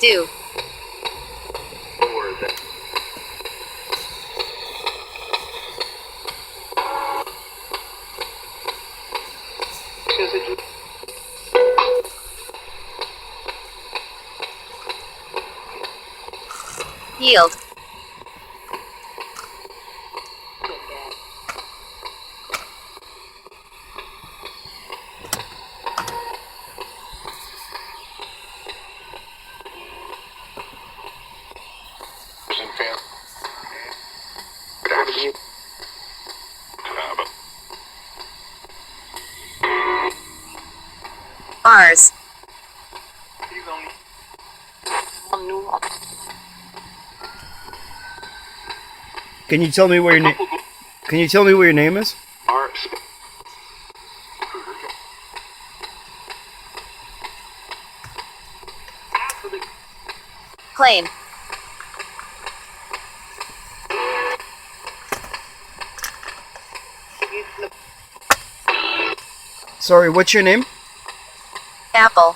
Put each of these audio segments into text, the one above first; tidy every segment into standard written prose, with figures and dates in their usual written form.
Do. Yield. Ours. Can you tell me where your name? Can you tell me what your name is? Claim. Sorry, what's your name? Apple.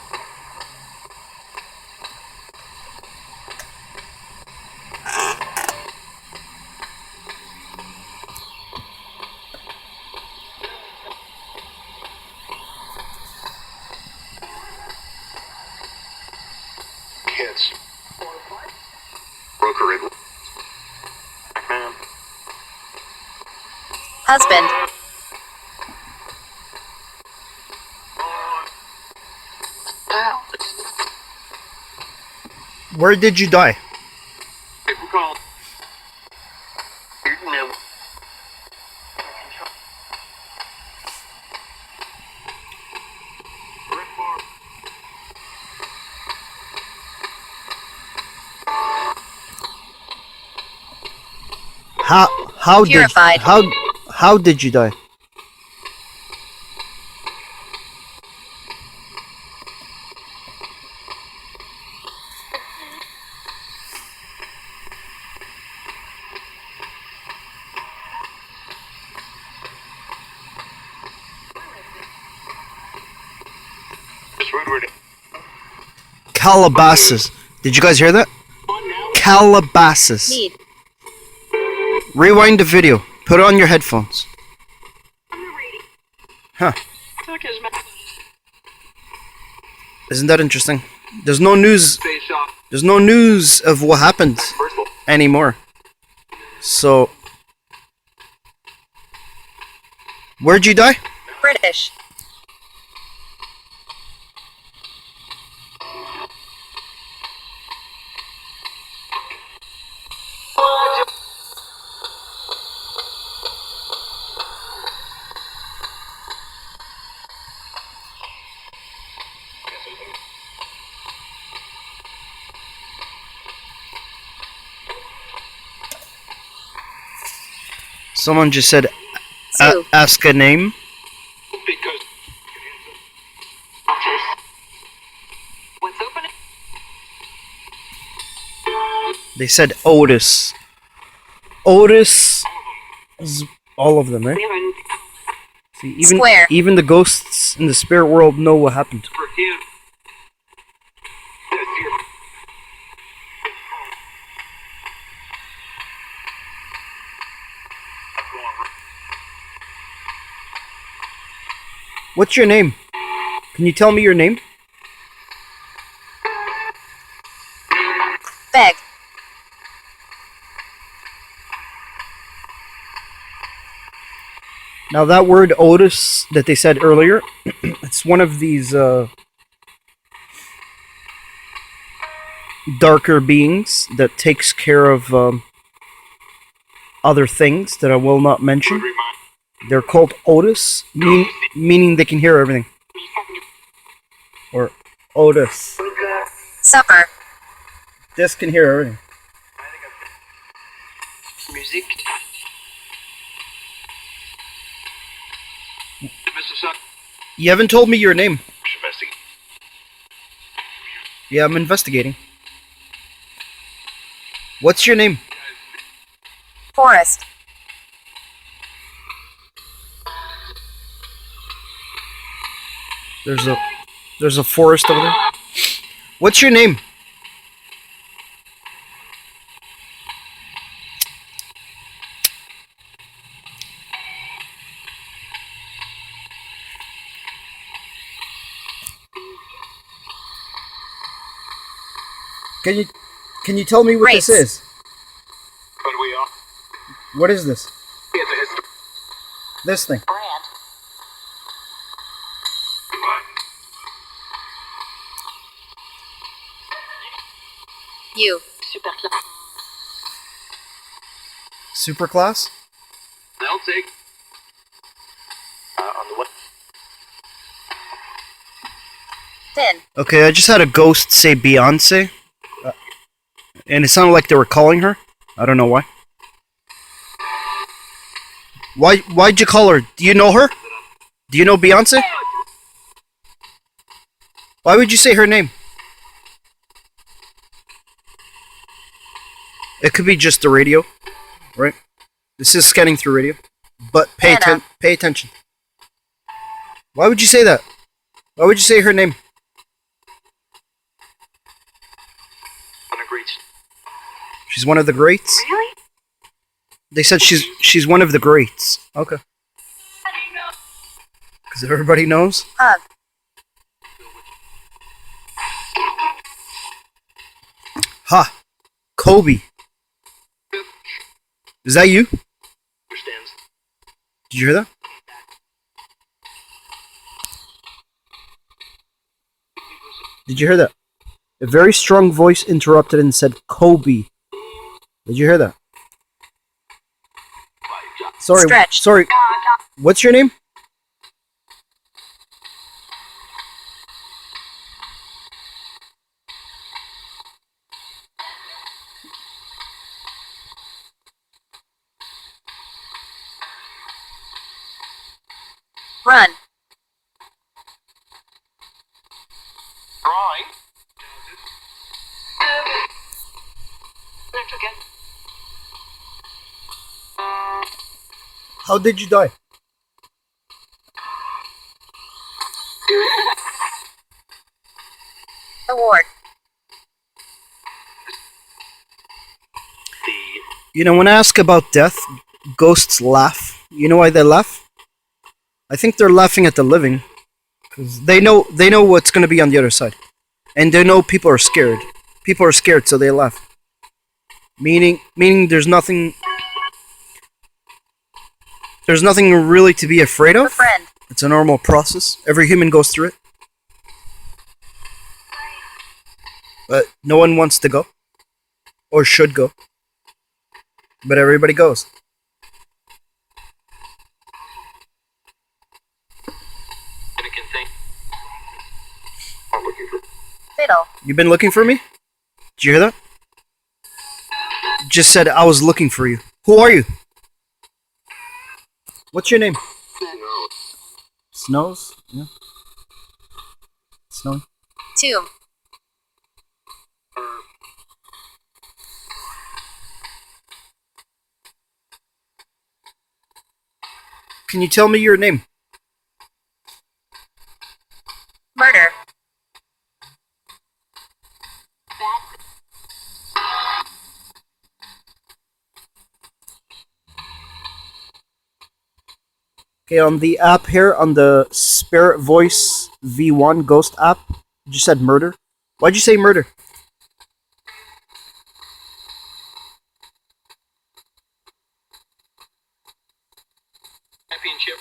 Kids. Broker it. Husband. Where did you die? Purified. How did you die? Calabasas. Did you guys hear that? Calabasas. Need. Rewind the video. Put it on your headphones. Huh. Isn't that interesting? There's no news. There's no news of what happened anymore. So, where'd you die? British. Someone just said, Sue. ask a name. They said Otis. Otis is all of them, right? See, Square. even the ghosts in the spirit world know what happened. What's your name? Can you tell me your name? Beg. Now that word Otis that they said earlier, it's one of these darker beings that takes care of other things that I will not mention. They're called Otis, meaning they can hear everything. Or Otis. Supper. This can hear everything. Music. You haven't told me your name. Yeah, I'm investigating. What's your name? Forest. There's a forest over there. What's your name? Can you tell me what this Rates. is? But we are. What is this? It's a history. This thing. Bryant. U. Super class. Superclass? They'll take. On the what? Thin. Okay, I just had a ghost say Beyonce. And it sounded like they were calling her. I don't know why. Why'd you call her? Do you know her? Do you know Beyonce? Why would you say her name? It could be just the radio, right? This is scanning through radio. But pay attention. Why would you say that? Why would you say her name? On a great. She's one of the greats? Really? They said she's one of the greats. Okay. Because everybody knows. Hug. Ha! Kobe. Is that you? Understands. Did you hear that? Did you hear that? A very strong voice interrupted and said, Kobe. Did you hear that? Sorry. Stretched. Sorry. What's your name? Run. Drawing. Let's again. How did you die? Award. The. You know, when I ask about death, ghosts laugh. You know why they laugh? I think they're laughing at the living. Because they know what's going to be on the other side. And they know people are scared. People are scared, so they laugh. Meaning there's nothing really to be afraid A of. friend. It's a normal process. Every human goes through it. But no one wants to go. Or should go. But everybody goes. Anakin thing. I'm looking for. Fiddle. You've been looking for me? Did you hear that? Just said I was looking for you. Who are you? What's your name? No. Snows? Yeah. Snowing? Tomb. Can you tell me your name? Murder. Okay, on the app here, on the Spirit Voice V1 Ghost app, you just said murder. Why'd you say murder? Championship.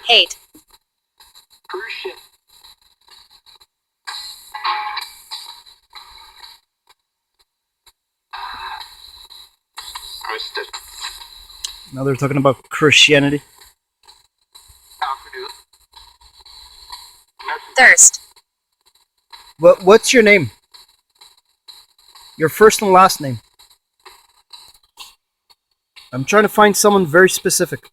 Hate. Cruise ship. Christus. Now they're talking about Christianity. Alfredo. Thirst. What's your name? Your first and last name. I'm trying to find someone very specific.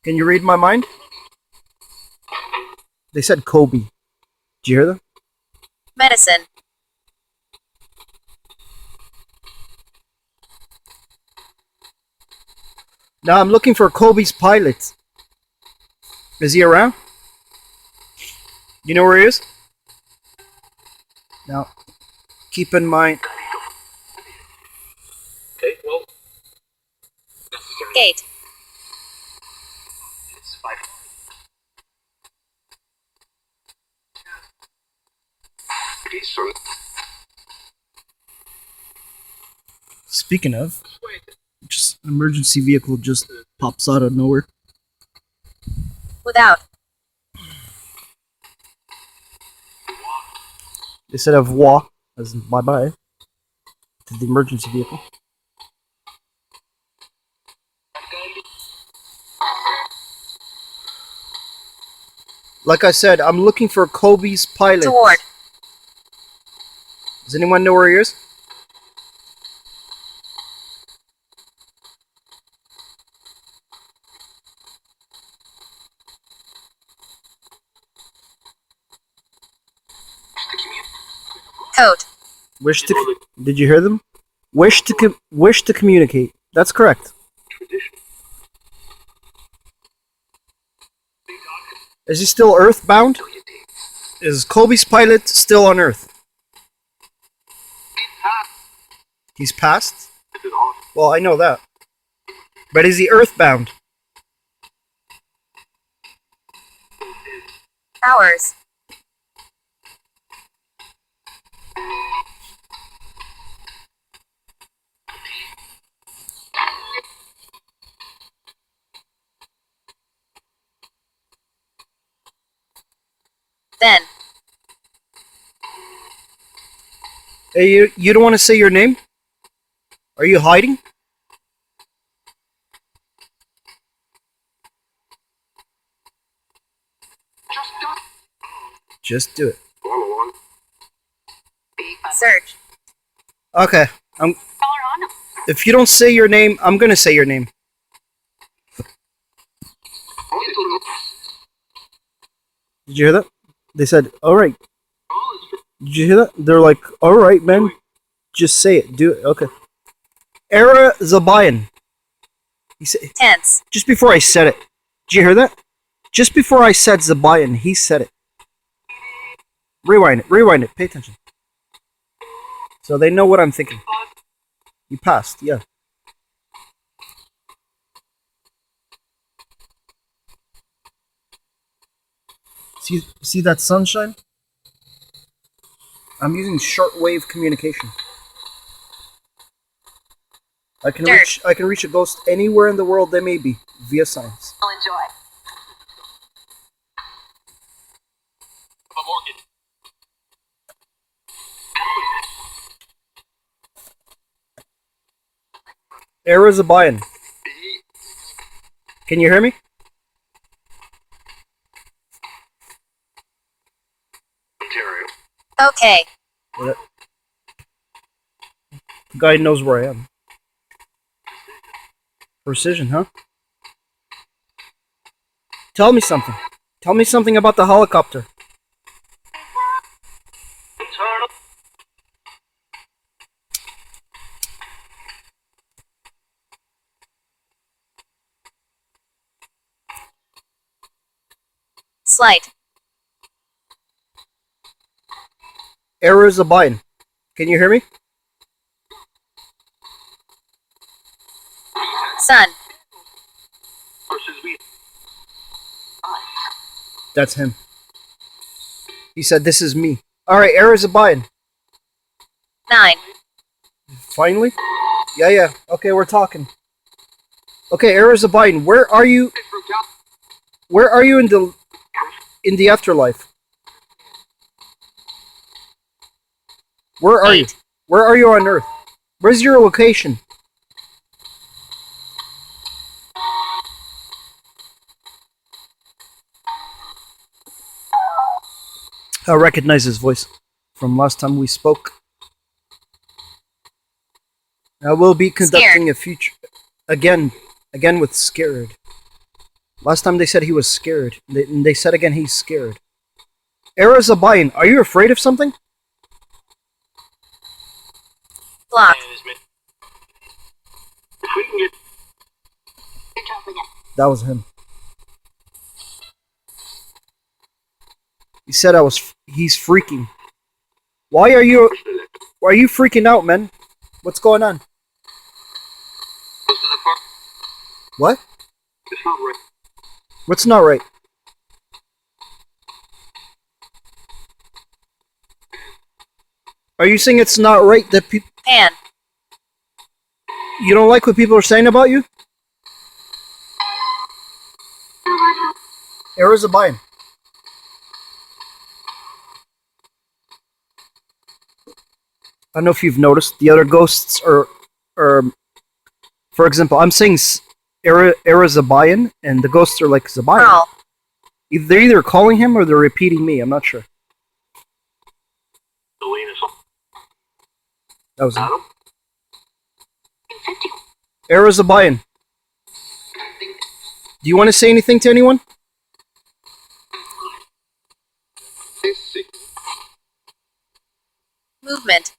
Can you read my mind? They said Kobe. Did you hear them? Medicine. Now I'm looking for Kobe's pilot. Is he around? You know where he is? Now, keep in mind. Okay, well. Necessary. Gate. It's 5. Speaking of, just an emergency vehicle just pops out of nowhere. Without. They said au revoir, as in bye bye, to the emergency vehicle. Like I said, I'm looking for Kobe's pilot. Toward. Does anyone know where he is? Coat. Wish to. Did you hear them? Wish to communicate. That's correct. Is he still Earthbound? Is Kobe's pilot still on Earth? He's passed? Well, I know that. But is he Earthbound? Hours. Then. Hey, you don't want to say your name? Are you hiding? Just do it. Search. Okay. If you don't say your name, I'm gonna say your name. Did you hear that? They said, alright. Did you hear that? They're like, alright, man. Just say it. Do it. Okay. Ara Zobyan. He said, Tense. just before I said it. Did you hear that? Just before I said Zobyan, he said it. Rewind it. Rewind it. Pay attention. So they know what I'm thinking. You passed, yeah. See that sunshine? I'm using shortwave communication. I can reach a ghost anywhere in the world they may be via science. I'll enjoy. Ara Zobyan. Can you hear me? Ontario. Okay. Yeah. The guy knows where I am. Precision, huh? Tell me something. Tell me something about the helicopter. Slight. Ara Zobyan. Can you hear me? Sun. That's him. He said, this is me. Alright, Ara Zobyan. 9. Finally? Yeah. Okay, we're talking. Okay, Ara Zobyan, where are you? Where are you in the afterlife? Where are you? 8. Where are you on Earth? Where's your location? I recognize his voice from last time we spoke. I will be conducting a future again with scared. Last time they said he was scared. They said again he's scared. Ara Zobyan, are you afraid of something? Block. That was him. He said he's freaking. Why are you freaking out, man? What's going on? What? It's not right. What's not right? Are you saying it's not right that people... Pan. You don't like what people are saying about you? Ara Zobyan. I don't know if you've noticed the other ghosts are for example, I'm saying Ara Zobyan, and the ghosts are like Zobyan. Crawl. They're either calling him or they're repeating me. I'm not sure. Selena. That was him. Adam. Ara Zobyan. Do you want to say anything to anyone? Let's see. Movement.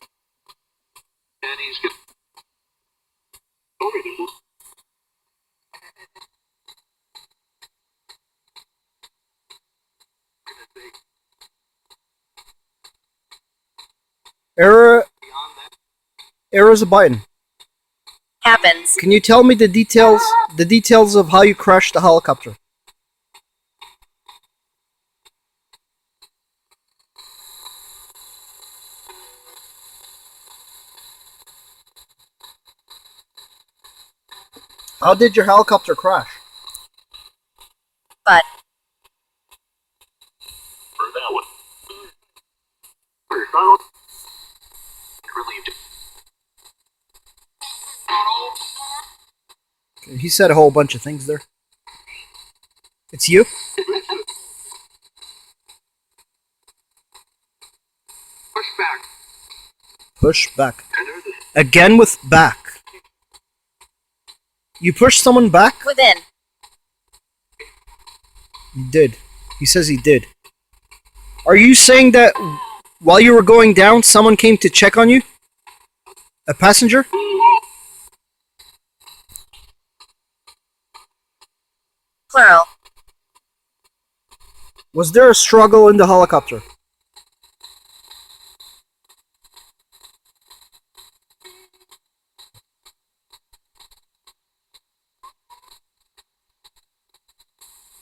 And he's good. Over to move. Ara Beyond that, Zobyan. Happens. Can you tell me the details of how you crashed the helicopter? How did your helicopter crash? But. for that one. First, I don't relieved. He said a whole bunch of things there. It's you? Push back. Push back. And there's this. Again with back. You pushed someone back? Within. He did. He says he did. Are you saying that while you were going down, someone came to check on you? A passenger? Plural. Was there a struggle in the helicopter?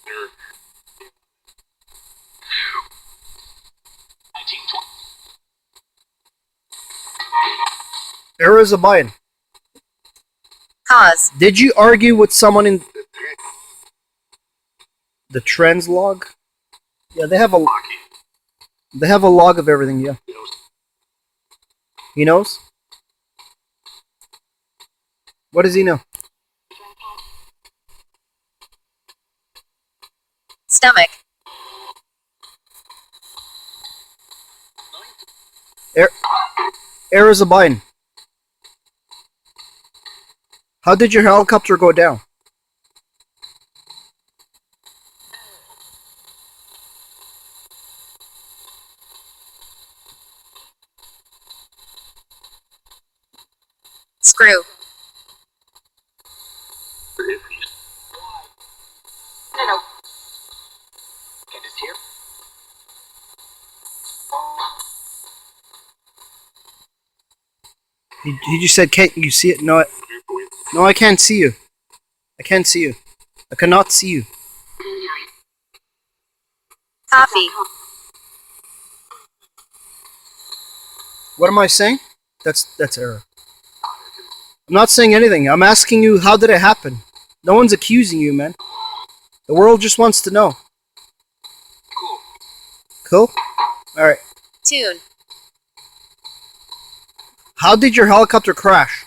There. 1920. Ara Zobyan. Cause. Did you argue with someone in the translog? Yeah, they have a log of everything, yeah. He knows? What does he know? Stomach. Ara Zobyan. How did your helicopter go down? Screw. No. Candace here. He just said, can't you see it? No, I can't see you. I can't see you. I cannot see you. Coffee. What am I saying? That's error. I'm not saying anything. I'm asking you, how did it happen? No one's accusing you, man. The world just wants to know. Cool? Alright. Tune. How did your helicopter crash?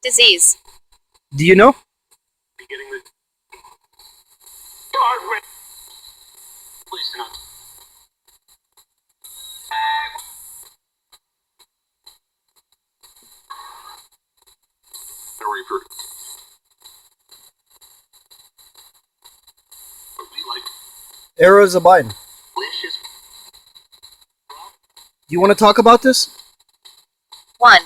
Disease. Do you know? Beginning the Guardrail. Please not. story for. But we like Ara Zobyan. delicious. Do you want to talk about this? 1.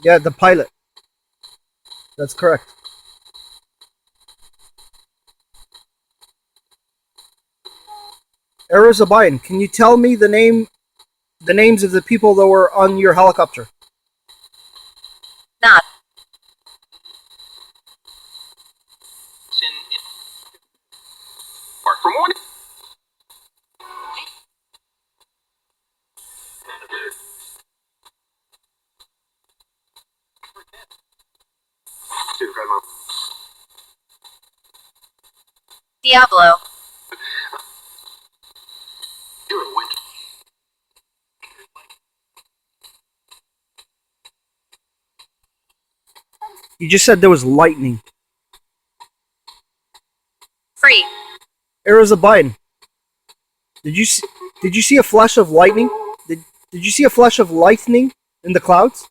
Yeah, the pilot. That's correct. Ara Zobyan, can you tell me the names of the people that were on your helicopter? Not. It's in Mark for morning. To grandma. Diablo. During winter. You just said there was lightning. Free. Ara Zobyan, did you see a flash of lightning? Did you see a flash of lightning in the clouds?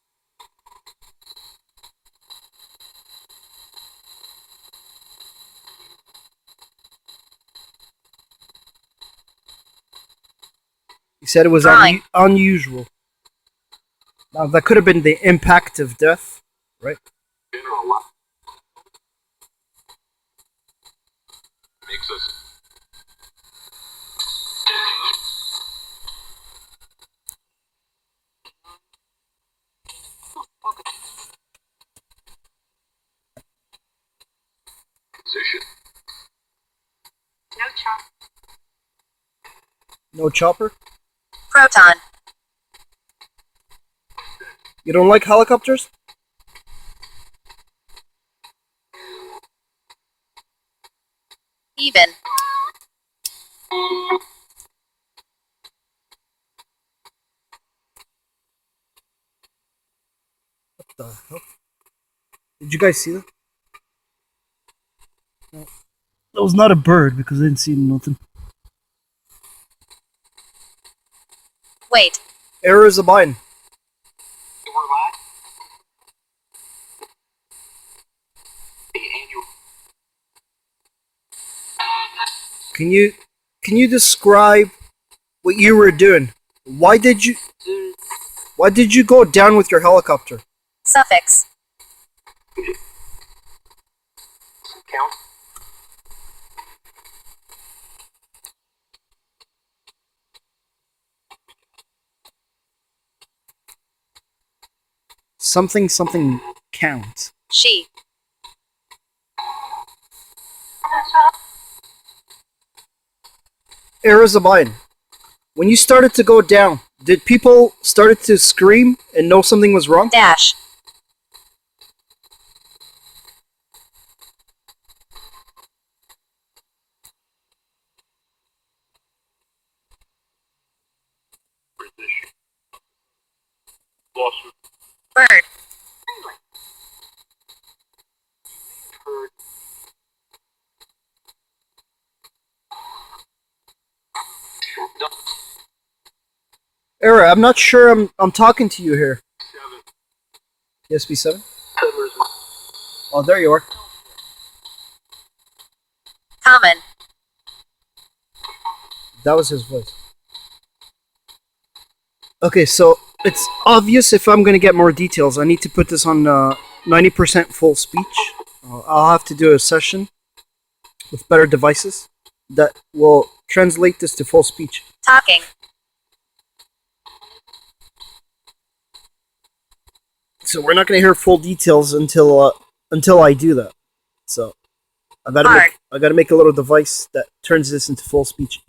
You said it was Right. unusual. Now that could have been the impact of death, right? General lot. Makes us. Position. No chop. No chopper. Proton. You don't like helicopters? Even. What the hell? Did you guys see that? No. That was not a bird because I didn't see nothing. Wait. Ara Zobyan, We're live. The annual. can you describe what you were doing? Why did you go down with your helicopter? Suffix. Count. Something counts. She. Ara Zobyan, when you started to go down, did people started to scream and know something was wrong? Dash. Position. Lost. Bird. Heard. Ara, I'm not sure I'm talking to you here. 7. PSP7? Peddler's Mind. Oh, there you are. Common. That was his voice. Okay, so it's obvious if I'm gonna get more details, I need to put this on 90% full speech. I'll have to do a session with better devices that will translate this to full speech. Talking. So we're not gonna hear full details until I do that. So I gotta make a little device that turns this into full speech.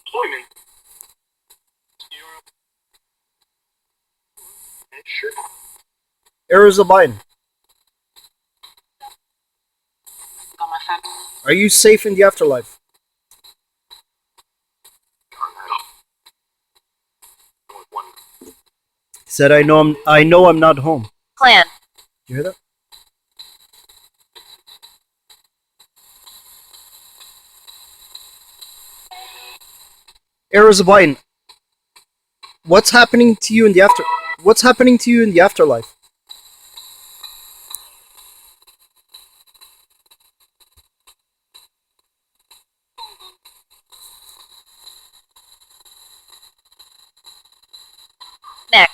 Employment. Sure. Ara Zobyan, Got my family. are you safe in the afterlife? One. He said, I know I'm not home. Plan. You hear that? Ara Zobyan, what's happening to you in the afterlife? Neck.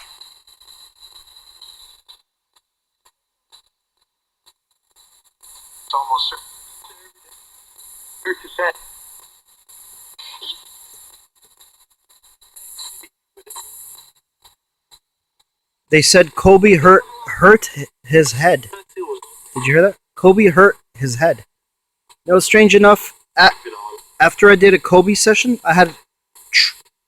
It's almost certain. Here to set. They said Kobe hurt his head. Did you hear that? Kobe hurt his head. No, strange enough, after I did a Kobe session, I had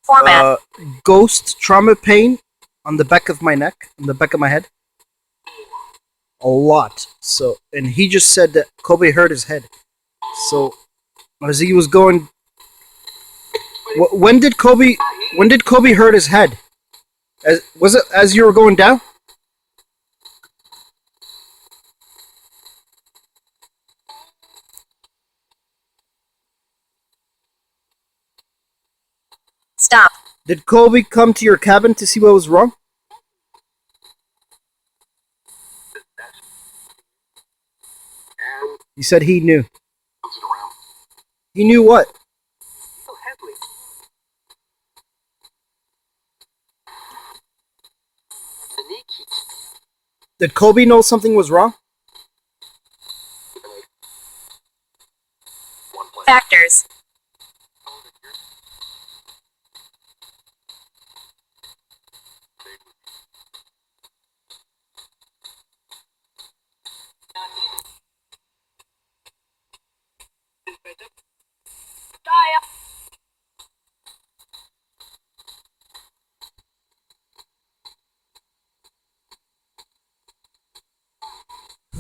Format. ghost trauma pain on the back of my neck, on the back of my head. A lot. So, and he just said that Kobe hurt his head. So, as he was going, when did Kobe hurt his head? Was it as you were going down? Stop. Did Kobe come to your cabin to see what was wrong? And He said he knew. bounce it around. He knew what? So heavily. The knee keeps. Did Kobe know something was wrong? One place. Factors.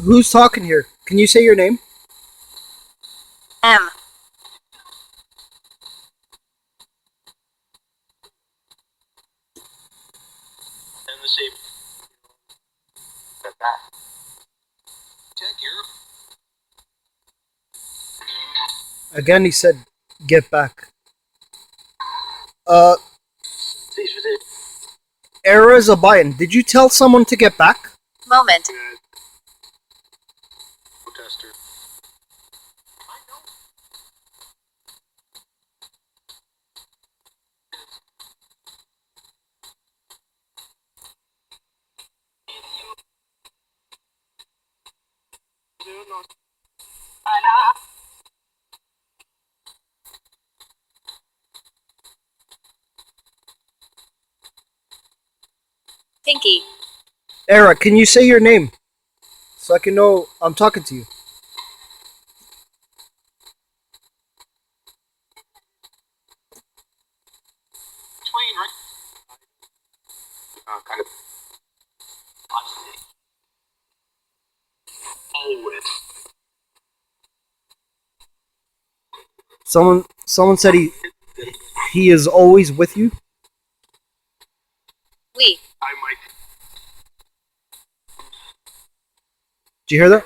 Who's talking here? Can you say your name? M. And the same. That. Check here. Again, he said, "Get back." Ara Zobyan, did you tell someone to get back? Moment. Protester. I know. Pinky. Ara, can you say your name? So I can know I'm talking to you. Explain, right? Kind of. Always. Someone said he is always with you. We. I might. Did you hear that?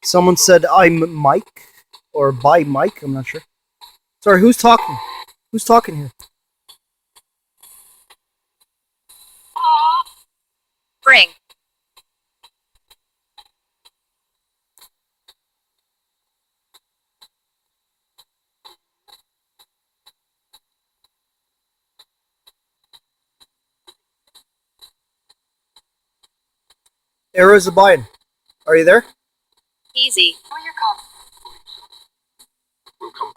Someone said I'm Mike or by Mike. I'm not sure. Sorry, who's talking? Who's talking here? Bring. Ara Zobyan, are you there? Easy. Where your call? We'll come.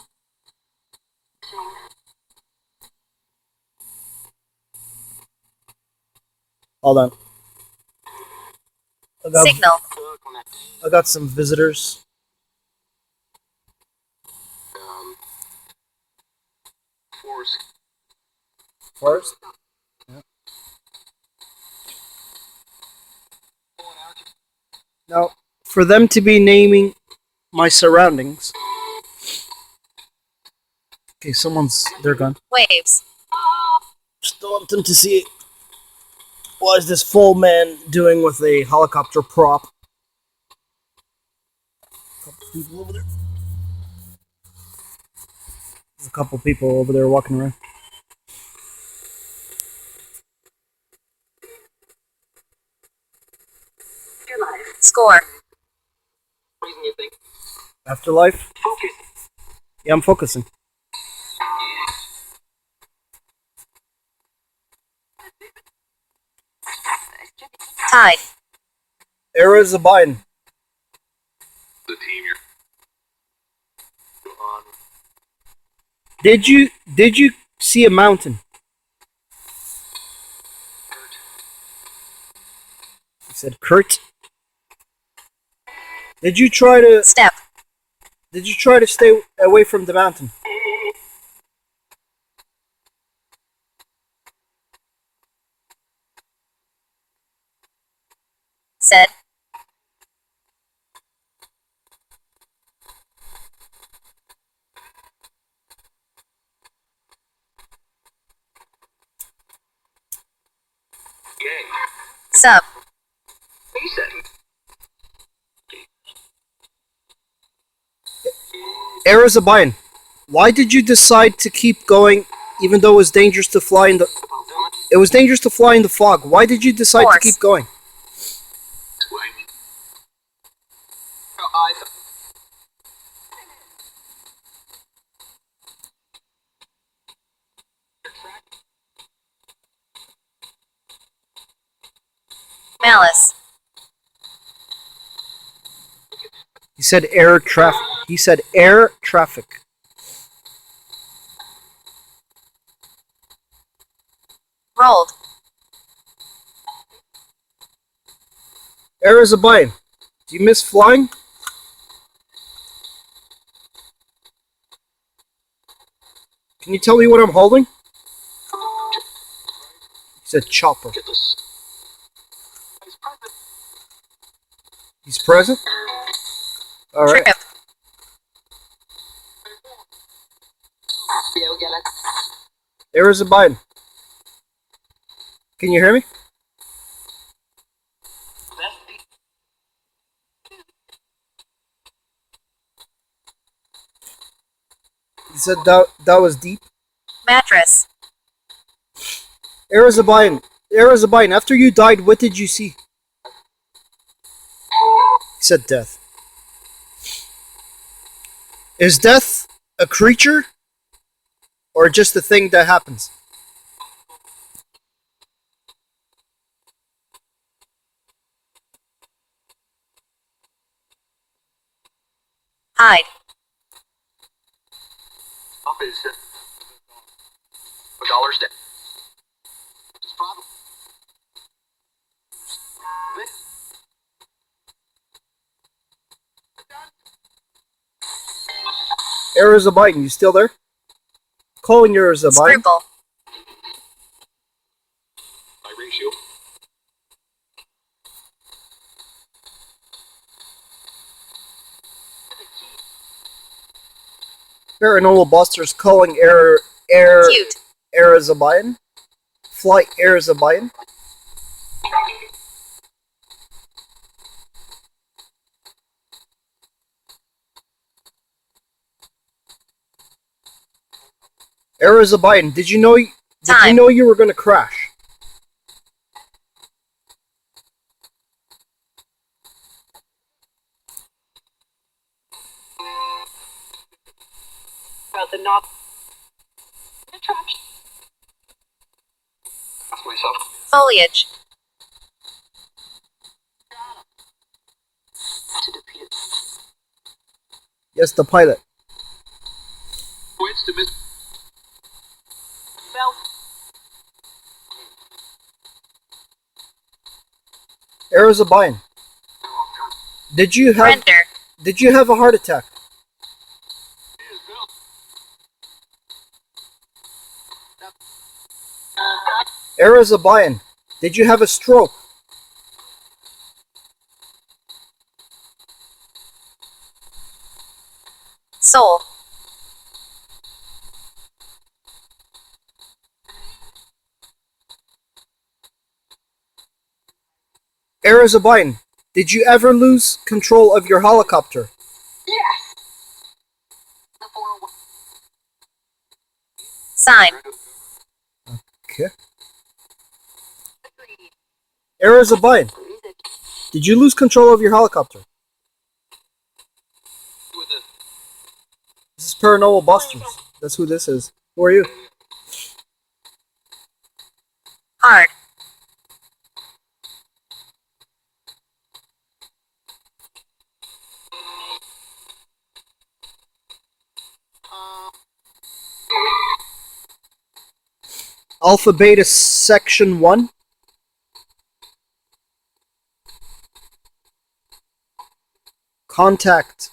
Hold on. Signal. I got some visitors. Force. First. Now, for them to be naming my surroundings. Okay, they're gone. Waves. Just don't want them to see what is this full man doing with a helicopter prop. People over there. There's a couple people over there walking around. Your life. Score. Reason you think. Afterlife? Focus. Yeah, I'm focusing. Tide. Ara Zobyan. The team you're on. Did you see a mountain? said Kurt. Did you try to Step. stay away from the mountain? Said. Yay. Sub. He said. Ara Zobyan, why did you decide to keep going even though it was dangerous to fly in the fog? Why did you decide to Force. keep going? Explain. I thought. Malice. He said air traffic. He said air traffic. Rolled. Ara Zobyan, do you miss flying? Can you tell me what I'm holding? He said chopper. Get this. He's present. He's present? Alright. Trip. Yo, get it. Ara Zobyan. Can you hear me? He said that was deep. Mattress. Ara Zobyan, after you died, what did you see? He said death. Is death a creature? Or just a thing that happens? Hide. Up is $1 dead. It's problem. Ara Zobyan, you still there? Calling your Zobyan. Scribble. My ratio. Paranormal Busters calling Cute. Ara Zobyan. Flight Ara Zobyan. Ara Zobyan, did you know you were gonna crash? About the knob. Attraction. Ask myself. Foliage. To defeat it. Yes, the pilot. Points to miss. Belt. Ara Zobyan, did you have a heart attack? Ara Zobyan, did you have a stroke? Soul. Ara Zobyan, did you ever lose control of your helicopter? Yes! The 401. Sign. Okay. Ara Zobyan, did you lose control of your helicopter? With the This is Paranormal Busters. That's who this is. Who are you? Hard. Alpha Beta Section 1. Contact.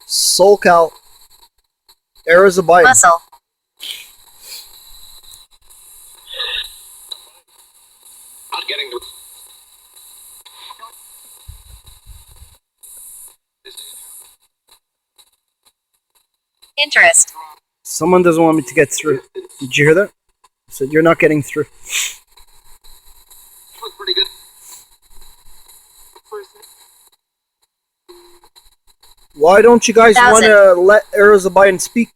SoulCal. Ara Zobyan. Muscle. Not getting the. Interest. Someone doesn't want me to get through. Did you hear that? I said you're not getting through. Look pretty good. Why don't you guys want 1,000. to let Ara Zobyan speak?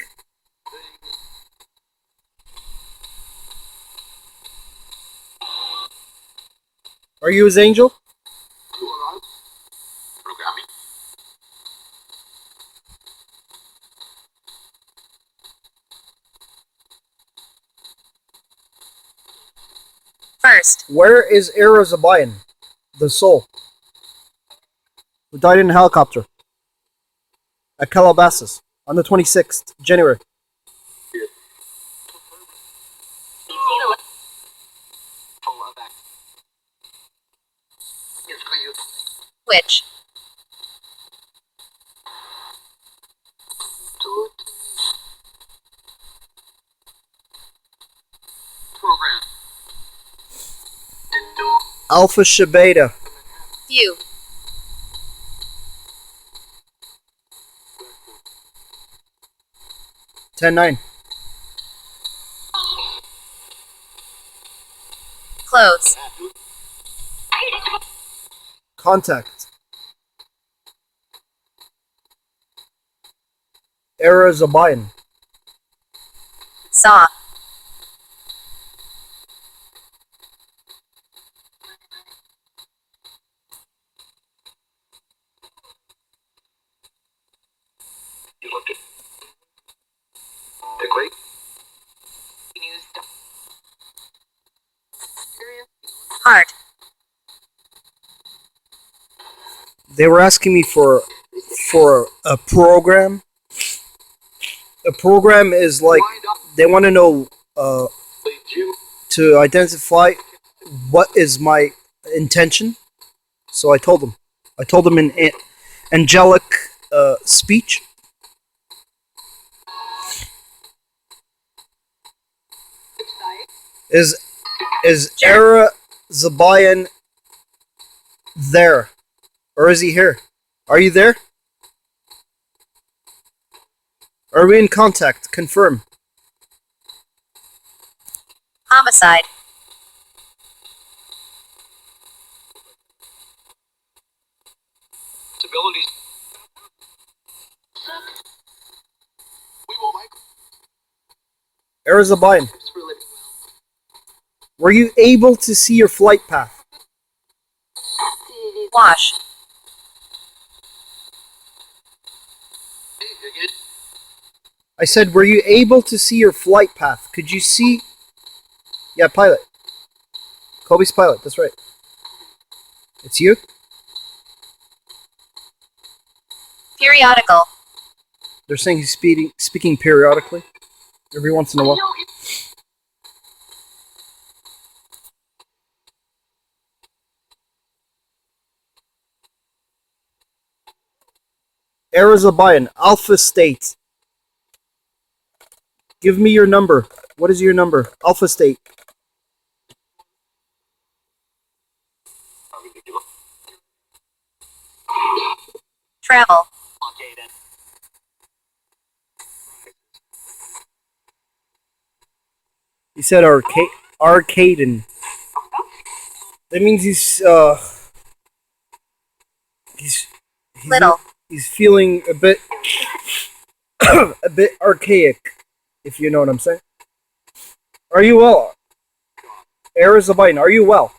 Are you his angel? Programming. First. Where is Ara Zobyan, the soul, who died in a helicopter at Calabasas on the 26th January? Full of act. Here's for you. Which. Program. Alpha Shibeta. View. Ten nine. Close. Contact. Ara Zobyan. Saw. You looked at. Quickly. Heart. They were asking me for a program. A program is like they want to know You. to identify what is my intention. So I told them. I told them in angelic speech. Is Ara Zobyan there, or is he here? Are you there? Are we in contact? Confirm. Homicide. Abilities. We will like. Ara Zobyan, For living were you able to see your flight path? well. Wash. Again. I said, were you able to see your flight path? Could you see? Yeah, pilot. Kobe's pilot, that's right. It's you? Periodical. They're saying he's speaking periodically, every once in a while. Ara Zobyan, Alpha State. Give me your number. What is your number? Alpha State. Travel. Okay then. He said Arcaden. That means he's Little. he's feeling a bit a bit archaic, if you know what I'm saying. Are you well? Ara Zobyan, are you well?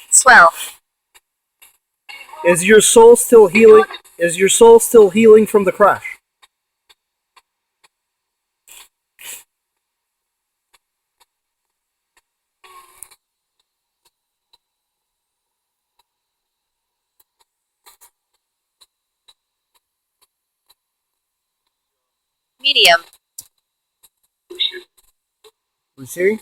Swell. Is your soul still healing? Is your soul still healing from the crash? Medium. Receiving?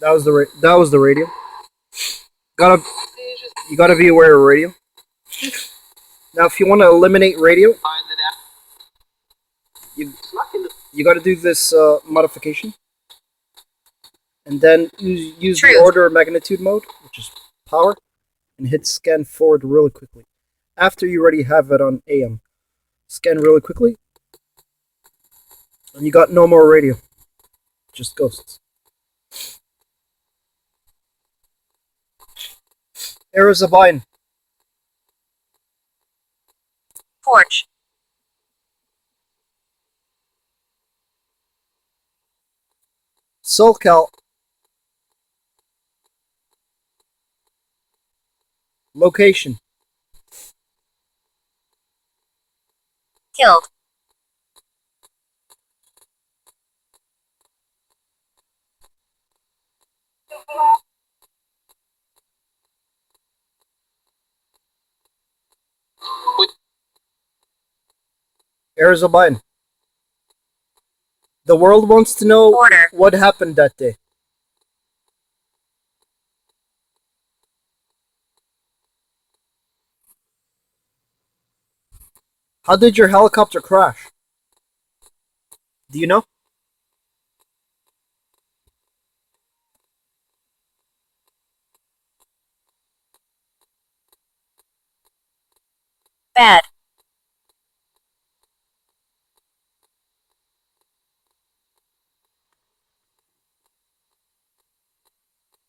That was the radio. Gotta C'est juste You gotta be aware of radio. Now, if you want to eliminate radio, Find the net. You- Snuck into you gotta do this modification, and then use the Truth. order of magnitude mode, which is power, and hit scan forward really quickly. After you already have it on AM, scan really quickly, and you got no more radio, just ghosts. Ara Zobyan, Porch. SoCal, location, Killed. Ara Zobyan. The world wants to know Order. what happened that day. How did your helicopter crash? Do you know? Bad.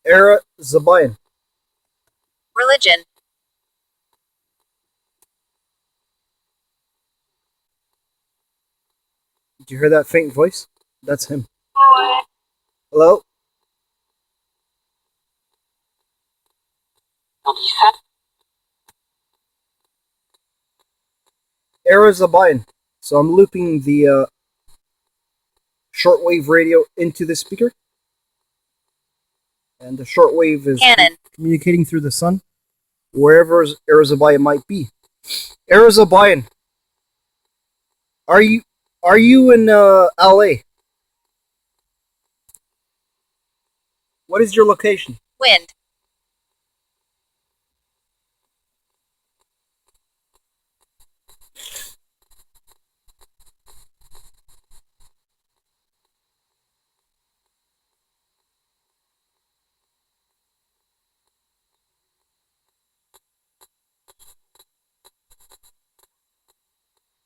Ara Zobyan. Religion. Did you hear that faint voice? That's him. Hello? on dit ça. Ara Zobyan. So I'm looping the shortwave radio into the speaker. And the shortwave is Cannon. communicating through the sun, wherever Ara Zobyan might be. Ara Zobyan, are you in LA? What is your location? Wind.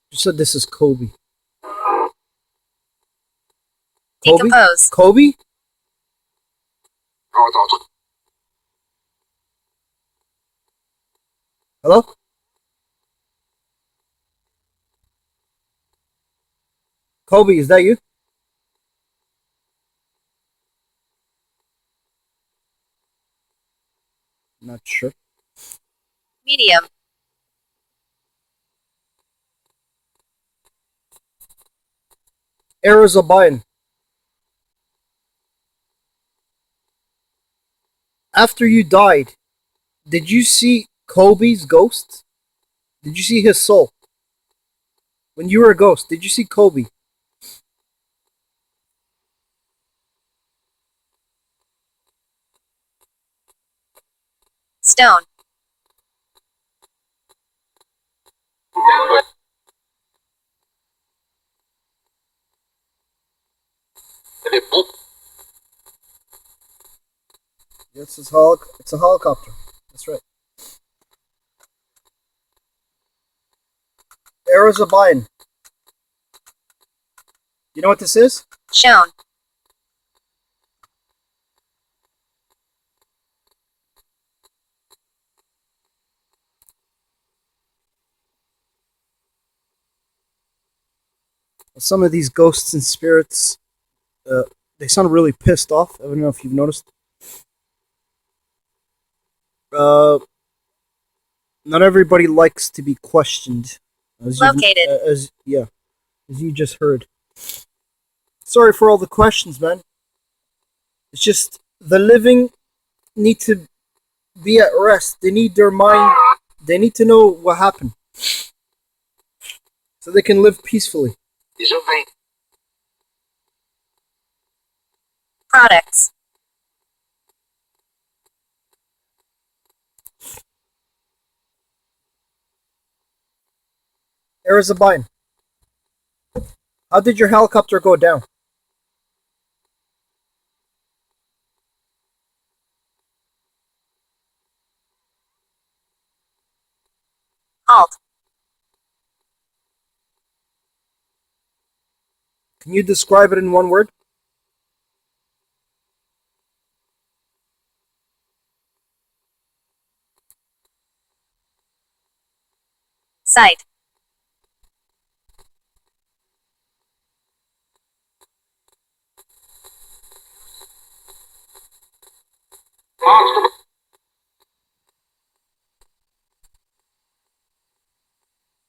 You said this is Kobe. Kobe? Decompose. Kobe? Oh, it's all Hello? Kobe, is that you? Not sure. Medium. Ara Zobyan. After you died, did you see Kobe's ghost? Did you see his soul? When you were a ghost, did you see Kobe? Stone. Elle est bon. Yes, it's a helicopter. That's right. Ara Zobyan. You know what this is? Shown. Some of these ghosts and spirits, they sound really pissed off. I don't know if you've noticed. Not everybody likes to be questioned. Located. As you just heard. Sorry for all the questions, man. It's just the living need to be at rest. They need their mind. They need to know what happened, so they can live peacefully. Je vais. Products. Ara Zobyan, how did your helicopter go down? Halt. Can you describe it in one word? Sight. Monster.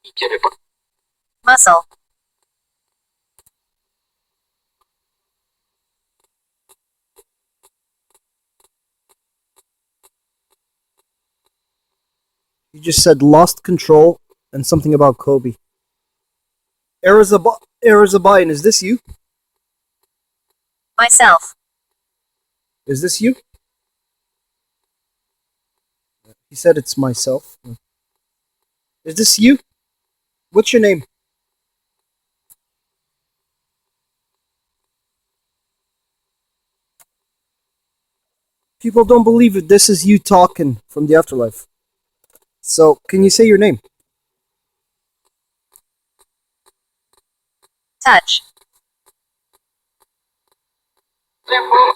Bicchiere. Muscle. You just said lost control and something about Kobe. Ara Zobyan, is this you? Myself. Is this you? He said it's myself. Is this you? What's your name? People don't believe it. This is you talking from the afterlife. So, can you say your name? Touch. Simple.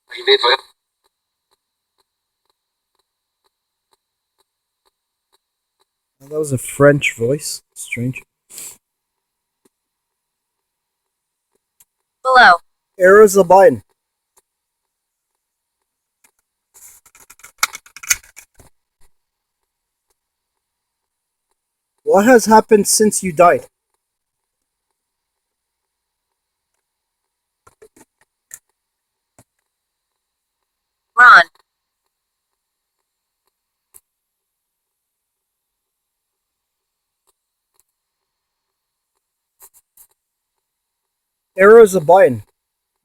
Riveto. That was a French voice. Strange. Below. Ara Zobyan. What has happened since you died? Ron. Ara Zobyan.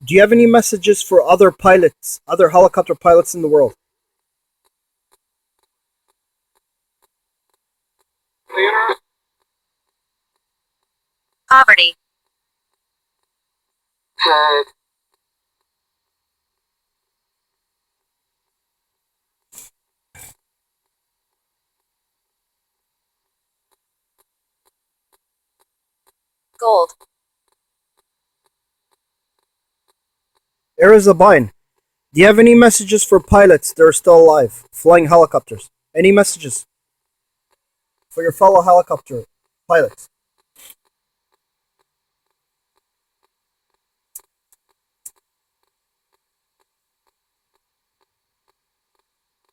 Do you have any messages for other pilots, other helicopter pilots in the world? Cleaner. Poverty. Gold. Ara Zobyan. Do you have any messages for pilots that are still alive, flying helicopters? Any messages for your fellow helicopter pilots?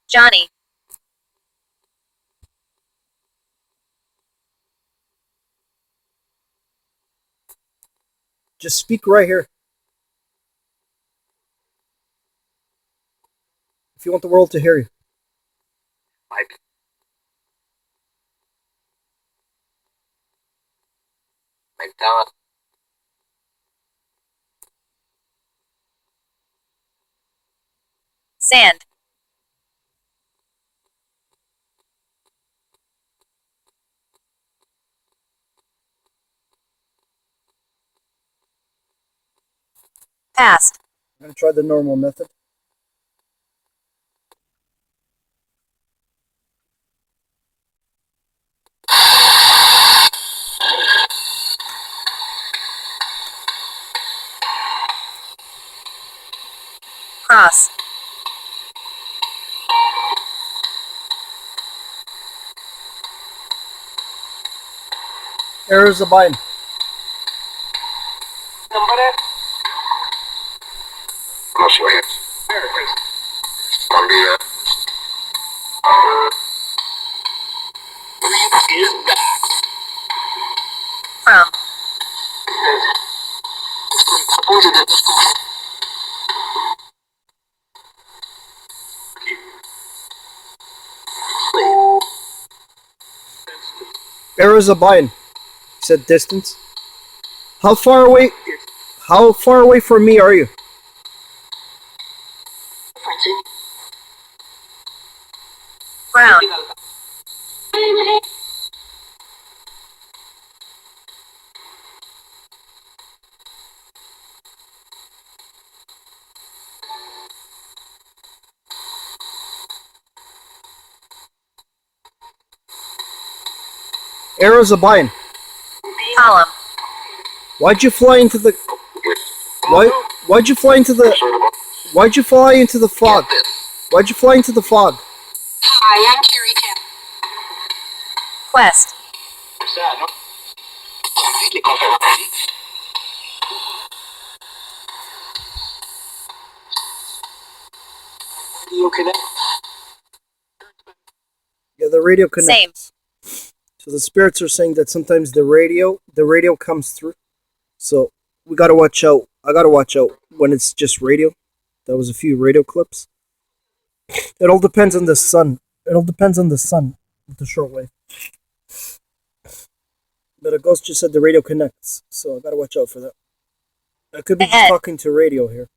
Johnny. Just speak right here. If you want the world to hear you. Mike. Mike Dallas. Sand. Past. I'm going to try the normal method. Cross. Ara Zobyan. Number. No sweat. Columbia. Is back. From. Ara Zobyan. He said distance. How far away? How far away from me are you? Ara Zobyan, column, why'd you fly into the why why'd you fly into the why'd you fly into the fog? Why'd you fly into the fog? Hi, I'm Carrie Cap. quest, Sad, no? You connect. Yeah, the radio connects. same, So the spirits are saying that sometimes the radio comes through. So we gotta watch out. I gotta watch out when it's just radio. That was a few radio clips. It all depends on the sun. It all depends on the sun with the shortwave. But a ghost just said the radio connects, so I gotta watch out for that. I could be just ahead, talking to radio here,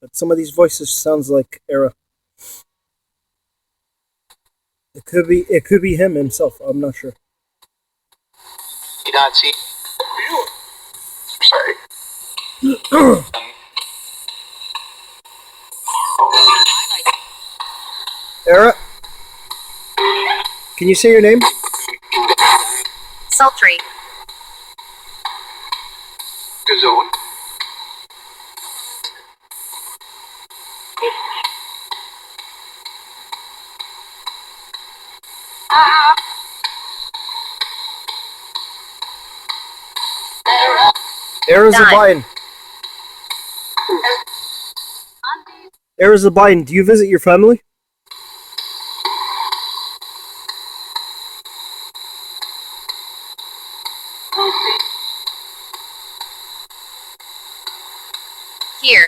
but some of these voices sounds like Ara. It could be him himself. I'm not sure. You not see? Sorry. Ara, can you say your name? sultry, Gazone. Ara Done. Zobyan. Ara Zobyan, do you visit your family? here,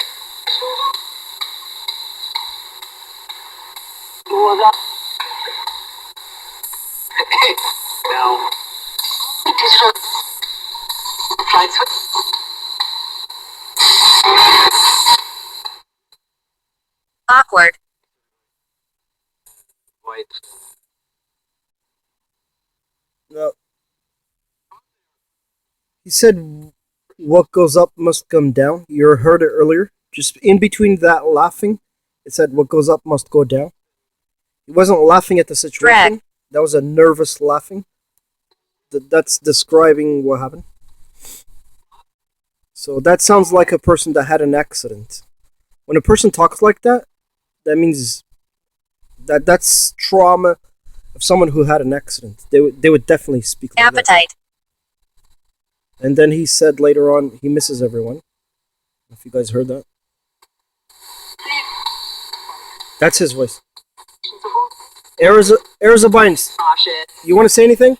Now, awkward, white. No. He said, "What goes up must come down." You heard it earlier. Just in between that laughing, it said, "What goes up must go down." He wasn't laughing at the situation. drag, That was a nervous laughing. That's describing what happened. So that sounds like a person that had an accident. When a person talks like that, that means that's trauma of someone who had an accident. They would definitely speak like that. appetite, And then he said later on he misses everyone. If you guys heard that, that's his voice. Arizabines, Aw, shit. you want to say anything?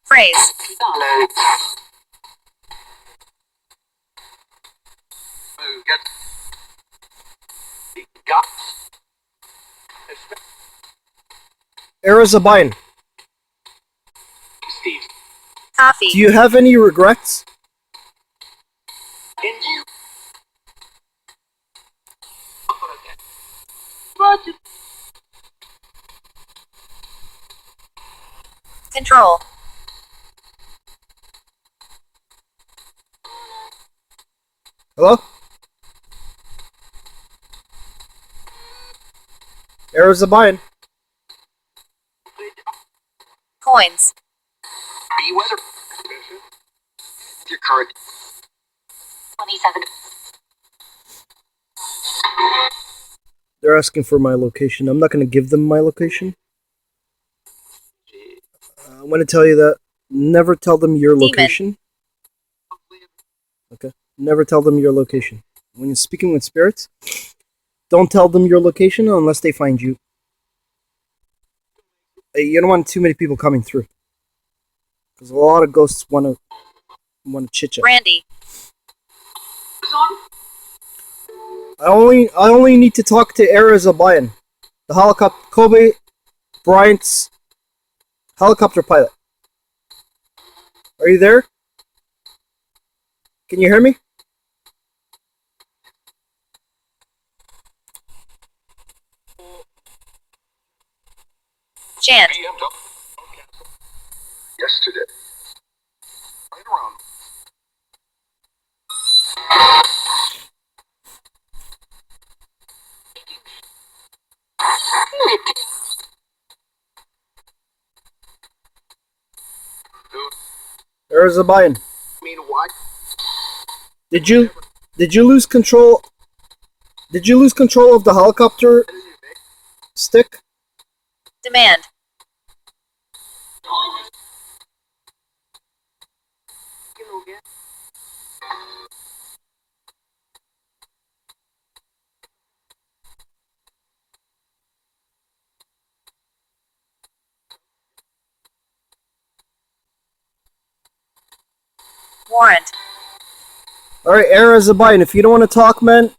phrase, Got. Arizabine, Steve. coffee, do you have any regrets? And you. control, Hello? Arizabine, coins, Be weather. Your current. 27. they're asking for my location. I'm not going to give them my location. I'm going to tell you that never tell them your Demon. location. Okay? Never tell them your location. When you're speaking with spirits, don't tell them your location unless they find you. You don't want too many people coming through. Because a lot of ghosts want to chit chat. brandy, I only need to talk to Ara Zobyan, the helicopter Kobe Bryant's helicopter pilot. Are you there? Can you hear me? chant, Yesterday. Right around. Ara Zobyan, mean why? did you lose control? Did you lose control of the helicopter stick? Demand. Warrant. All right, Ara Zobyan, if you don't want to talk, man,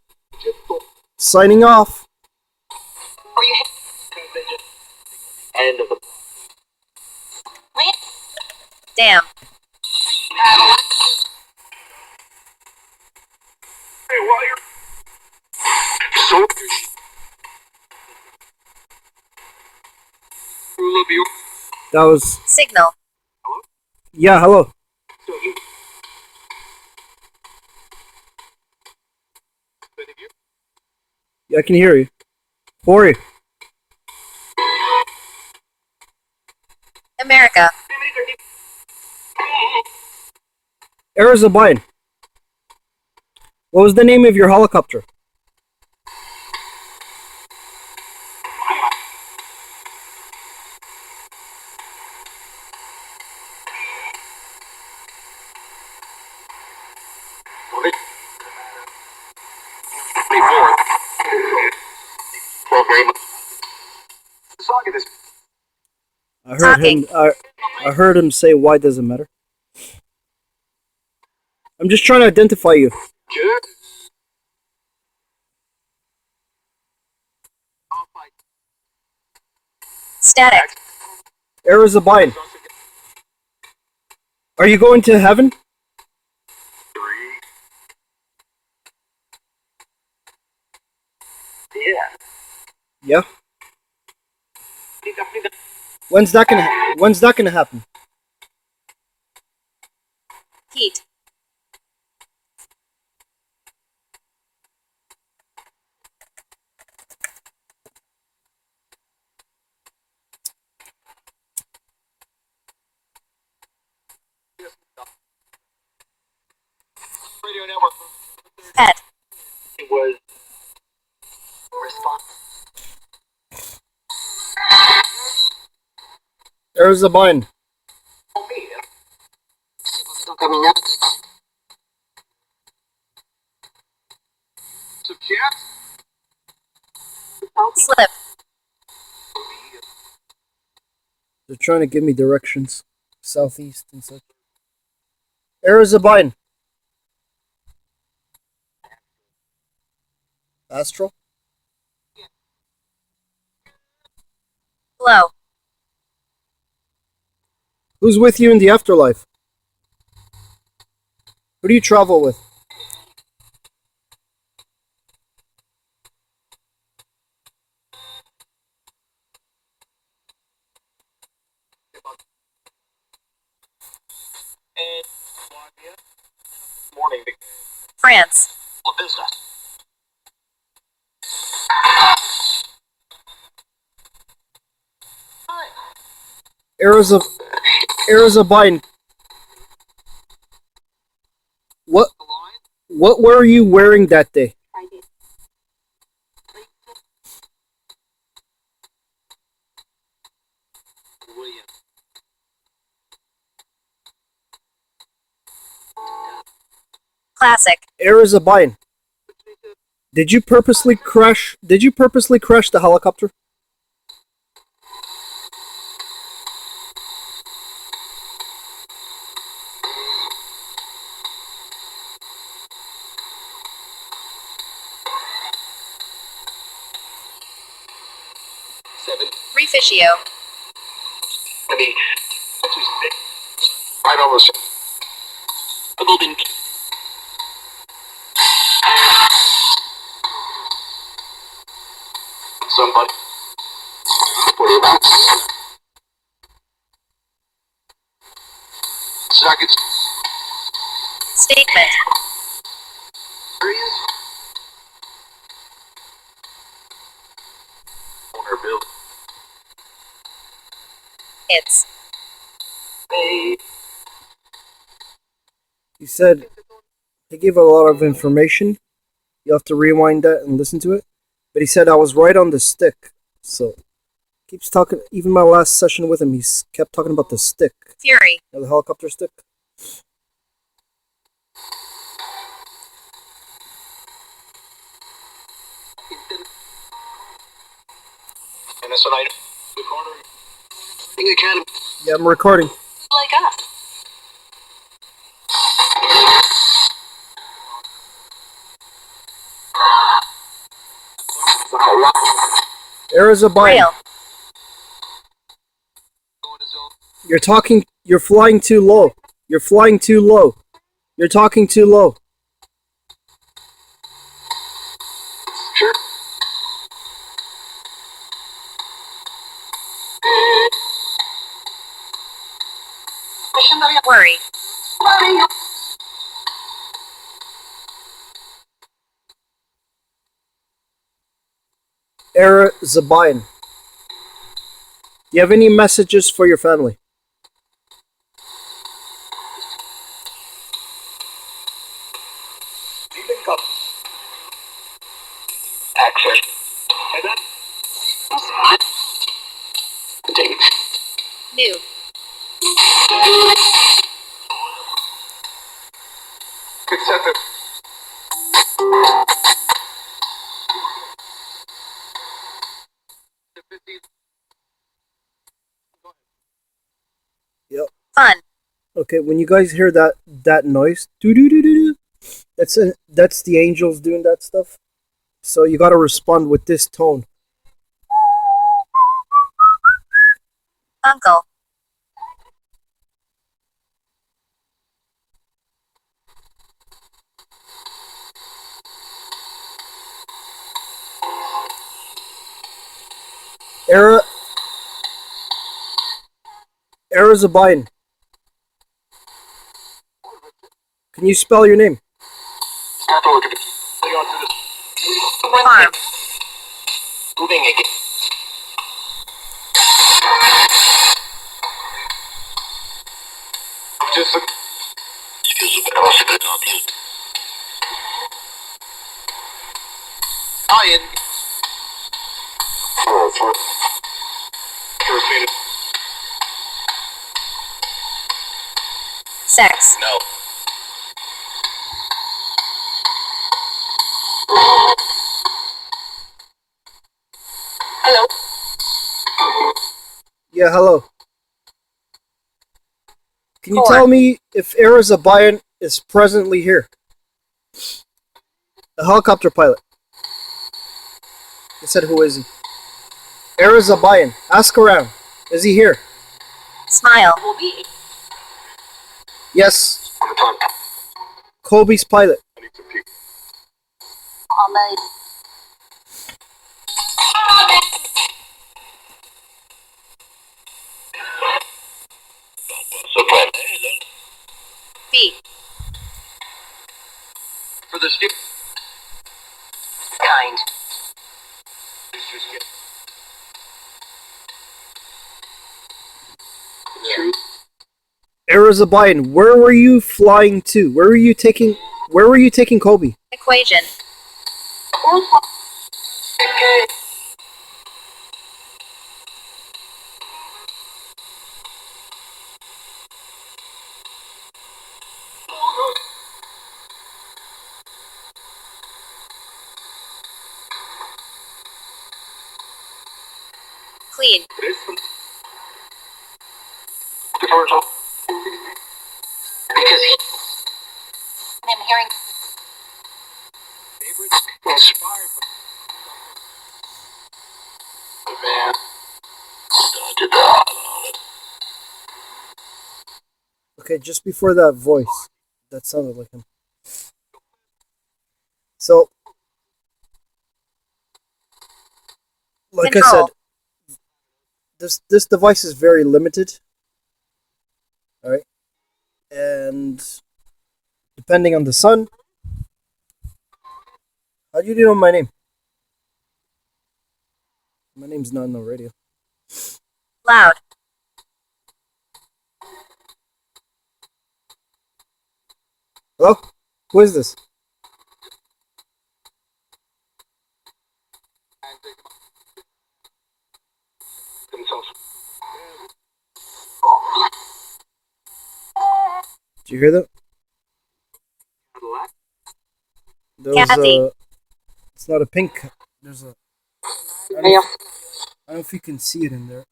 signing off. Are you End of the. Damn. Hey, while you're so love you. That was Signal. yeah. Hello. So you. But if you. Yeah, I can hear you. Hori, America. Ara Zobyan, what was the name of your helicopter? Program. The song of this. I heard Talking. him. I heard him say, "Why does it matter?" I'm just trying to identify you. Good. Static. Ara Zobyan, are you going to heaven? Yeah. Yeah. When's that gonna happen? Heat. Radio network. Pet. It was response. Ara Zobyan, caminhando? So cats. Slip. they're trying to give me directions, southeast and such. Ara Zobyan, Astral. Glow. Who's with you in the afterlife? Who do you travel with? And morning. France. Business. Ara Zobyan, what were you wearing that day? William. Classic. Ara Zobyan, did you purposely crash? Did you purposely crash the helicopter? Seven. Reficio. I mean, right on the. A golden. Somebody. What about? Seconds. Statement. Areas. Owner build. It's. They. He said he gave a lot of information. You have to rewind that and listen to it. But he said I was right on the stick. So keeps talking. Even my last session with him, he's kept talking about the stick, Fury. the helicopter stick. And that's what I recording. In Academy. Yeah, I'm recording. Like us. Ara Zobyan, Real. you're talking. You're flying too low. You're flying too low. You're talking too low. Sure. Worry. Ara Zobyan, do you have any messages for your family? Access. And that. Take. New. Accept it. Yep. Fun. Okay, when you guys hear that noise, doo doo doo doo doo, that's the angels doing that stuff. So you gotta respond with this tone. Uncle. Ara Zobyan, can you spell your name? Farm. Moving again. Just Iron. Sex. No. Hello. Yeah, hello. Can you Four. tell me if Ara Zobyan is presently here? A helicopter pilot. He said, who is he? Ara Zobyan, ask around. Is he here? Smile. Will be. Yes. On the time. Kobe's pilot. I need some people. On the. B. For the stick. Kind. True. Ara Zobyan, where were you flying to? Where were you taking Kobe? Equation. Clean. Because he. I'm hearing. Inspired. Man. Started out. Okay, just before that voice, that sounded like him. So, like Control. I said, this device is very limited. All right, and depending on the sun, how do you know my name? My name's not on the radio. Loud. Hello? Who is this? Did you hear that? There's Kathy. a. It's not a pink. There's a. I don't, I don't know if you can see it in there.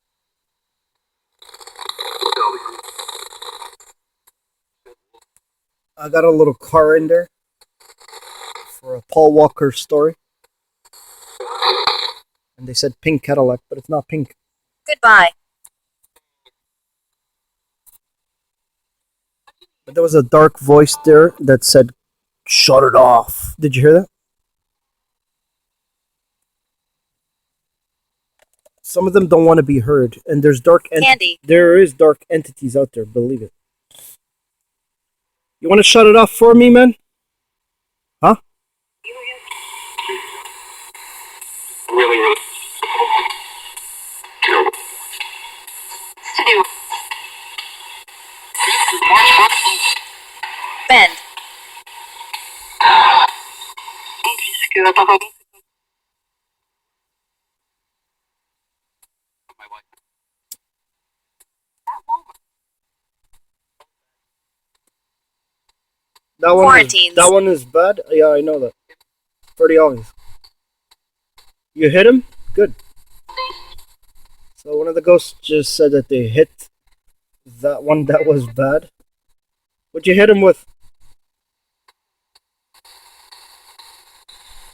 I got a little car in there for a Paul Walker story. And they said pink Cadillac, but it's not pink. Goodbye. But there was a dark voice there that said, "Shut it off." Did you hear that? Some of them don't want to be heard, and there's Candy. there is dark entities out there. Believe it. You want to shut it off for me, man? Huh? Really, really. To do. Bend. Screw up a home. Quarantines. That one is bad. Yeah, I know that. Pretty obvious. You hit him? Good. So one of the ghosts just said that they hit that one that was bad. What'd you hit him with?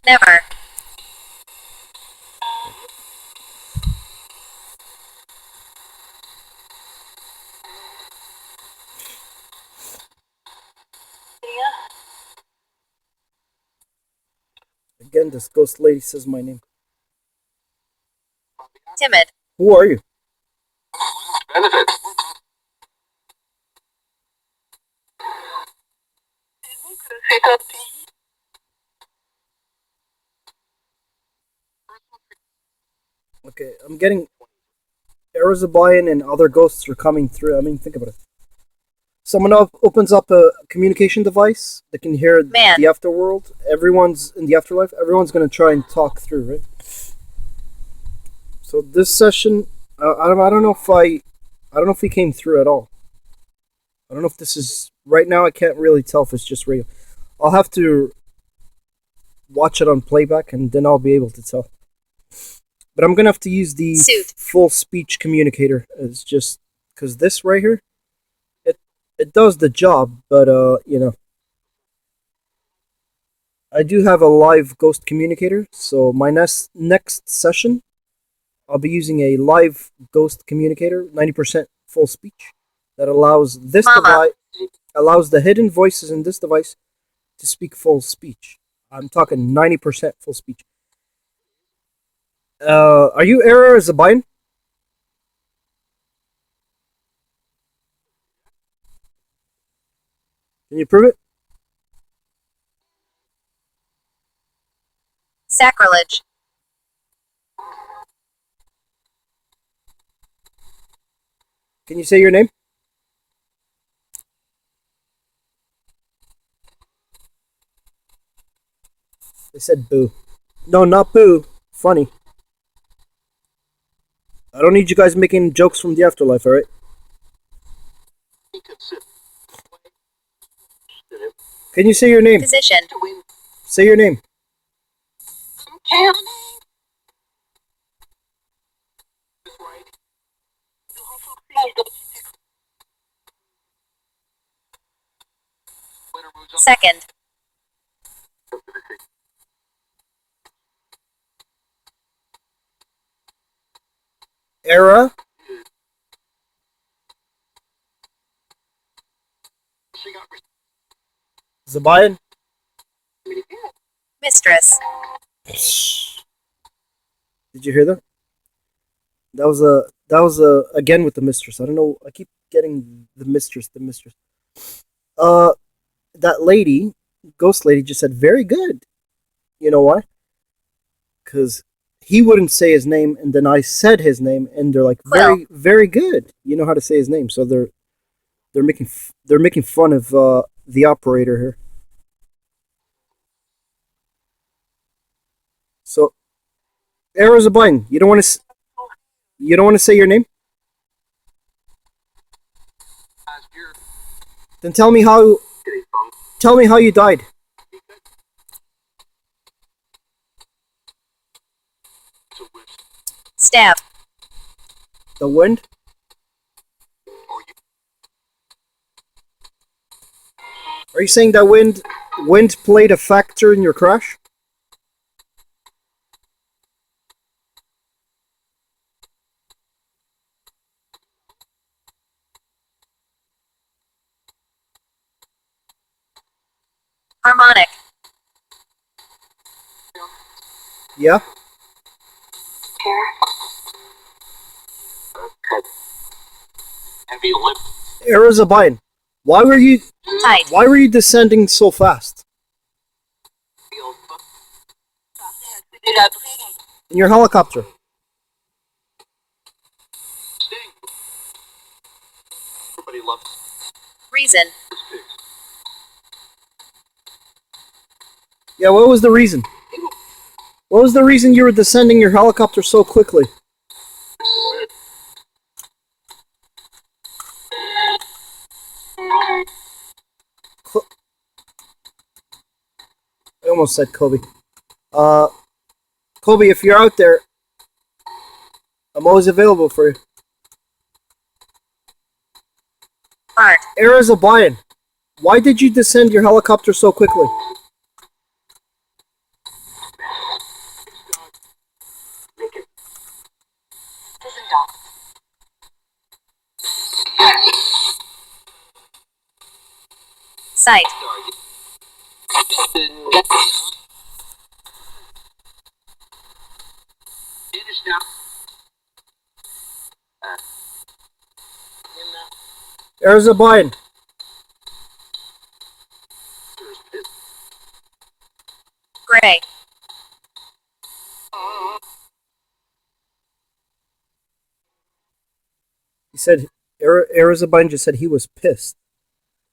Never. Again, this ghost lady says my name. Timid. Who are you? Benefits. Okay, I'm getting Ara Zobyan and other ghosts are coming through. I mean, think about it. Someone opens up a communication device that can hear Man. the afterworld. Everyone's in the afterlife. Everyone's gonna try and talk through, right? So this session, I don't know if he came through at all. I don't know if this is right now. I can't really tell if it's just radio. I'll have to watch it on playback, and then I'll be able to tell. But I'm gonna have to use the Suit. full speech communicator. It's just because this right here, it does the job, but I do have a live ghost communicator. So my next session, I'll be using a live ghost communicator, 90% full speech, that allows this Mama. allows the hidden voices in this device to speak full speech. I'm talking 90% full speech. Are you Ara Zobyan? Can you prove it? Sacrilege. Can you say your name? They said boo. No, not boo. Funny. I don't need you guys making jokes from the afterlife, alright? Can you say your name? Position. Say your name. Second. Ara Zobyan. Mistress. Did you hear that? That was a again with the mistress. I don't know. I keep getting the mistress. Uh, that lady, ghost lady, just said very good. You know why? Because he wouldn't say his name, and then I said his name, and they're like Quill. very good. You know how to say his name, so they're making fun of the operator here. So, Ara Zobyan, you don't want to say your name? Then tell me how you died. Stab. The wind? Are you saying that wind played a factor in your crash? Harmonic. Yeah? Heavy lip. Ara Zobyan, why were you descending so fast? In your helicopter? Sting. Everybody loves Reason. Yeah, what was the reason? What was the reason you were descending your helicopter so quickly? I almost said Kobe. Kobe, if you're out there, I'm always available for you. Art. Ara Zobyan, why did you descend your helicopter so quickly? Sight. Ara Zobyan, Gray. he said, Ara Zobyan just said he was pissed.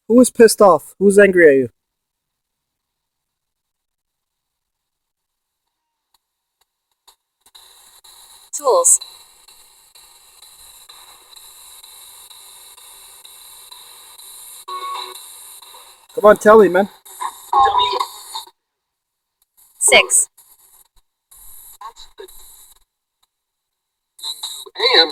Who was pissed off? Who's angry at you? Tools. Come on, tell me, man. 6. AM.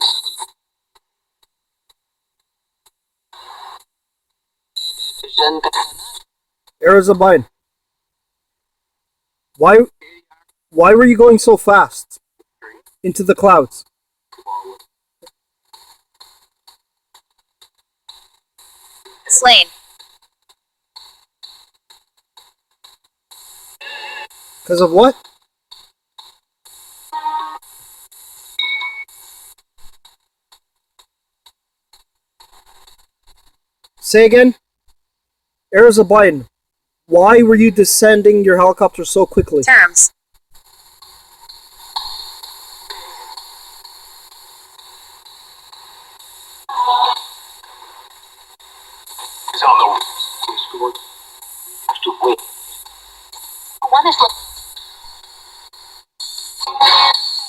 Ara Zobyan, why were you going so fast into the clouds? Slain. Because of what? Say again? Ara Zobyan, why were you descending your helicopter so quickly? Terms. He's on the he scored. Has to win.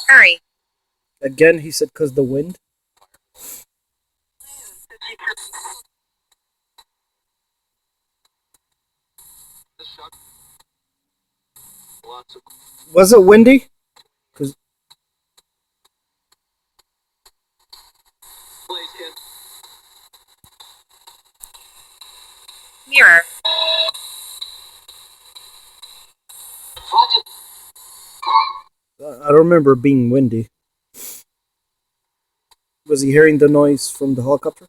Hurry. Again, he said, because the wind. Lots of Was it windy? Because plays in. Mirror. I don't remember it being windy. Was he hearing the noise from the helicopter?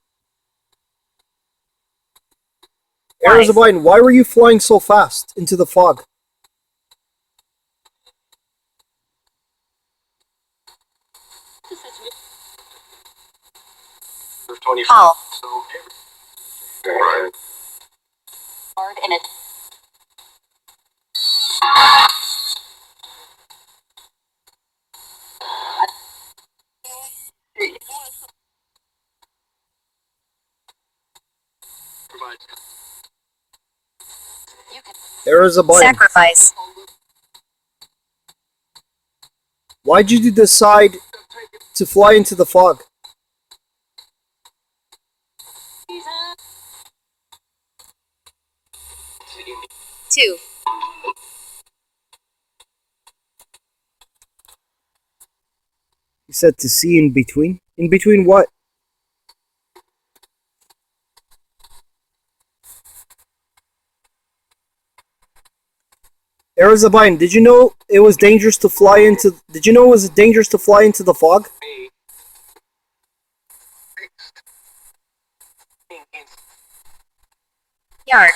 Ara Zobyan, why were you flying so fast into the fog? There's 20. Call. So right. Hard in it. Provides Ara Zobyan, Sacrifice. why'd you decide to fly into the fog? Two. You said to see in between. In between what? Ara Zobyan, did you know it was dangerous to fly into? Did you know it was dangerous to fly into the fog? Me. Yard.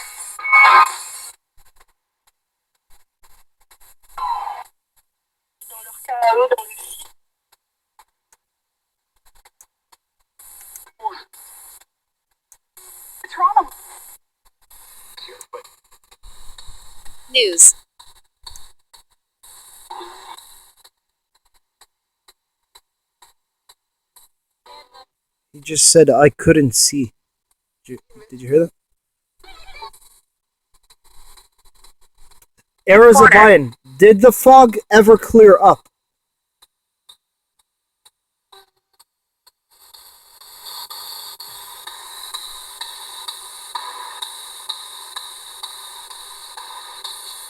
Dans leur chaos, dans le Toronto. News. He just said I couldn't see. Did you hear that? Ara Zobyan, did the fog ever clear up?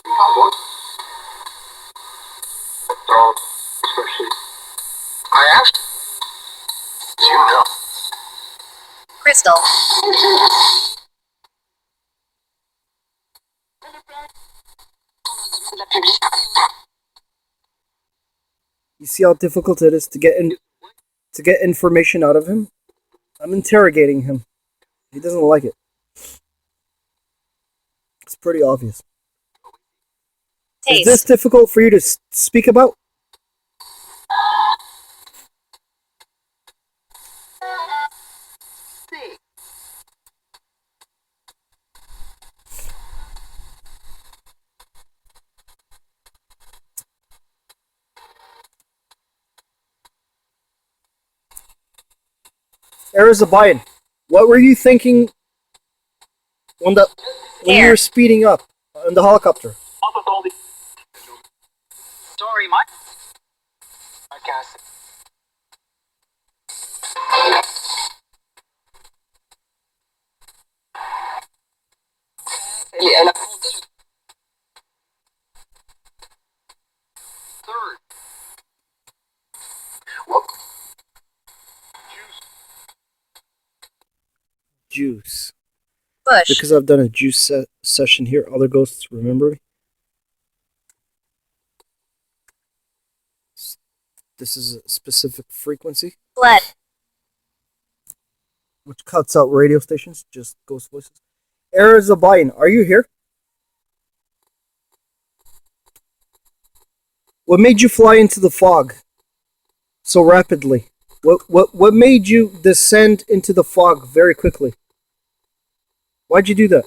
What? Especially. I asked. You know. Crystal. la publicité. You see how difficult it is to get information out of him? I'm interrogating him. He doesn't like it. It's pretty obvious. Is this Taste. difficult for you to speak about? C'est Ara Zobyan, what were you thinking when you Air. were speeding up in the helicopter? Sorry, Mike. I can't say. elle a Third. What? Juice. Bush. Because I've done a juice session here, other ghosts remember me. This is a specific frequency, Blood. which cuts out radio stations, just ghost voices. Ara Zobyan, are you here? What made you fly into the fog so rapidly? What made you descend into the fog very quickly? Why'd you do that?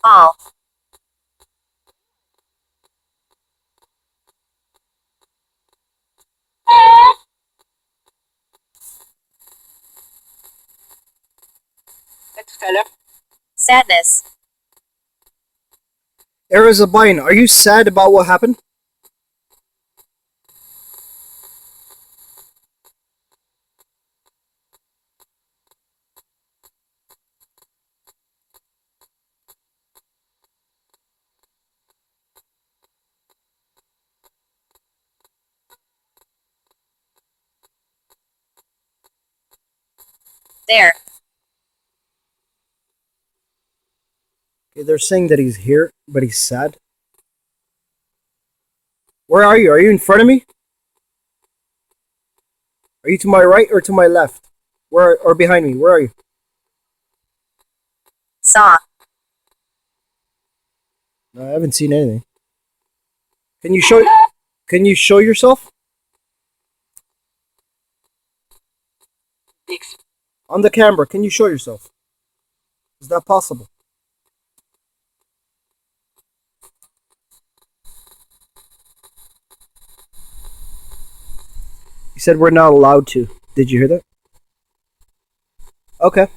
All. à tout à l'heure. Sadness. Ara Zobyan, are you sad about what happened? There. Okay, they're saying that he's here, but he's sad. Where are you? Are you in front of me? Are you to my right or to my left? Where or behind me? Where are you? Saw. No, I haven't seen anything. Can you show? Can you show yourself Ex- on the camera? Can you show yourself? Is that possible? You said we're not allowed to. Did you hear that? Okay.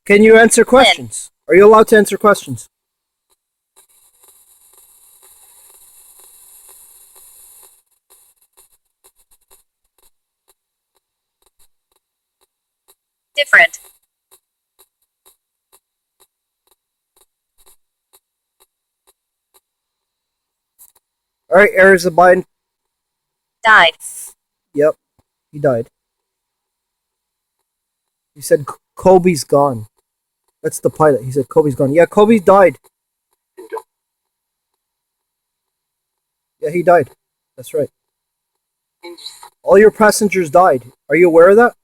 Can you answer questions? Are you allowed to answer questions? Different. All right, Ara Zobyan. Died. Yep, he died. He said Kobe's gone. That's the pilot. He said Kobe's gone. Yeah, Kobe died. Yeah, he died. That's right. All your passengers died. Are you aware of that?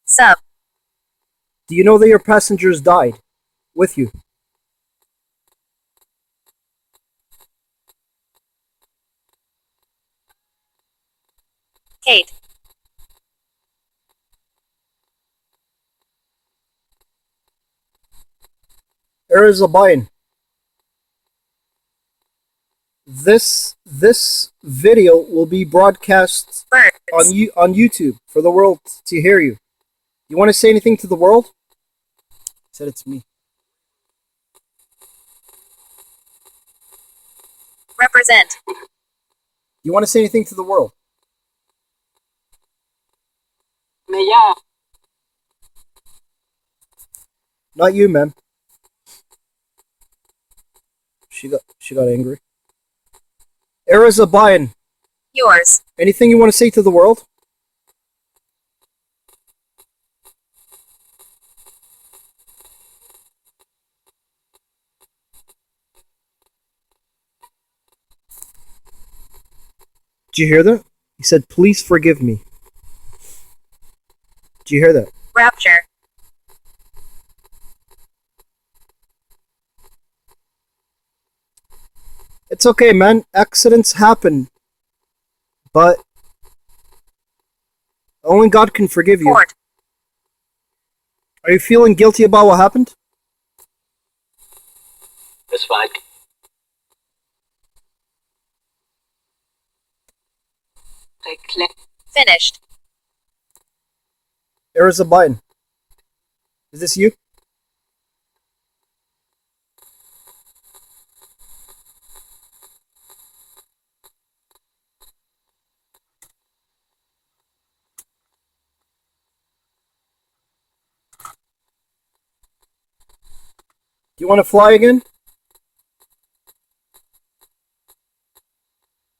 Sub. Do you know that your passengers died with you? Kate. Ara Zobyan. This video will be broadcast Birds. on YouTube for the world to hear you. You want to say anything to the world? He said it's me. Represent. You want to say anything to the world? Meilleur. Not you, man. She got angry. Ara Zobyan. Yours. Anything you want to say to the world? Did you hear that? He said, "Please forgive me." Did you hear that? Rapture. It's okay, man. Accidents happen, but only God can forgive you. Port. Are you feeling guilty about what happened? That's fine. Finished. Ara Zobyan. Is this you? Do you want to fly again?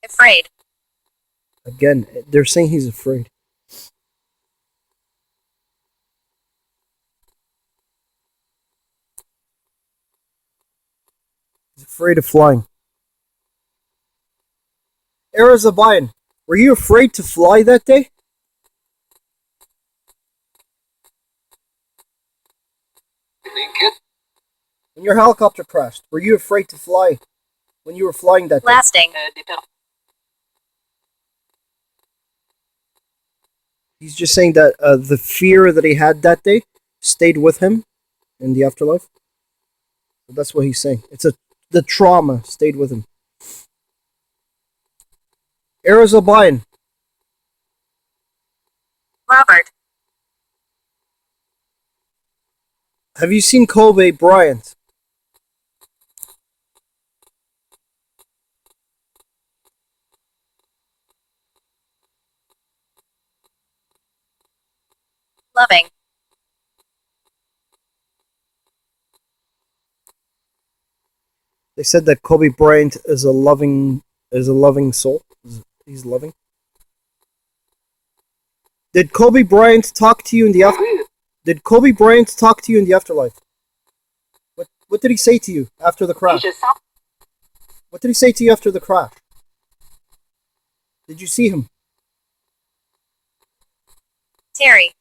Afraid. Again, they're saying he's afraid. He's afraid of flying. Ara Zobyan, were you afraid to fly that day? When your helicopter crashed, were you afraid to fly when you were flying that day? Lasting. He's just saying that the fear that he had that day stayed with him in the afterlife. So that's what he's saying. The trauma stayed with him. Ara Zobyan, Robert. have you seen Kobe Bryant? Loving. They said that Kobe Bryant is a loving soul. He's loving. Did Kobe Bryant talk to you in the Did Kobe Bryant talk to you in the afterlife? What did he say to you after the crash? What did he say to you after the crash? Did you see him? Terry.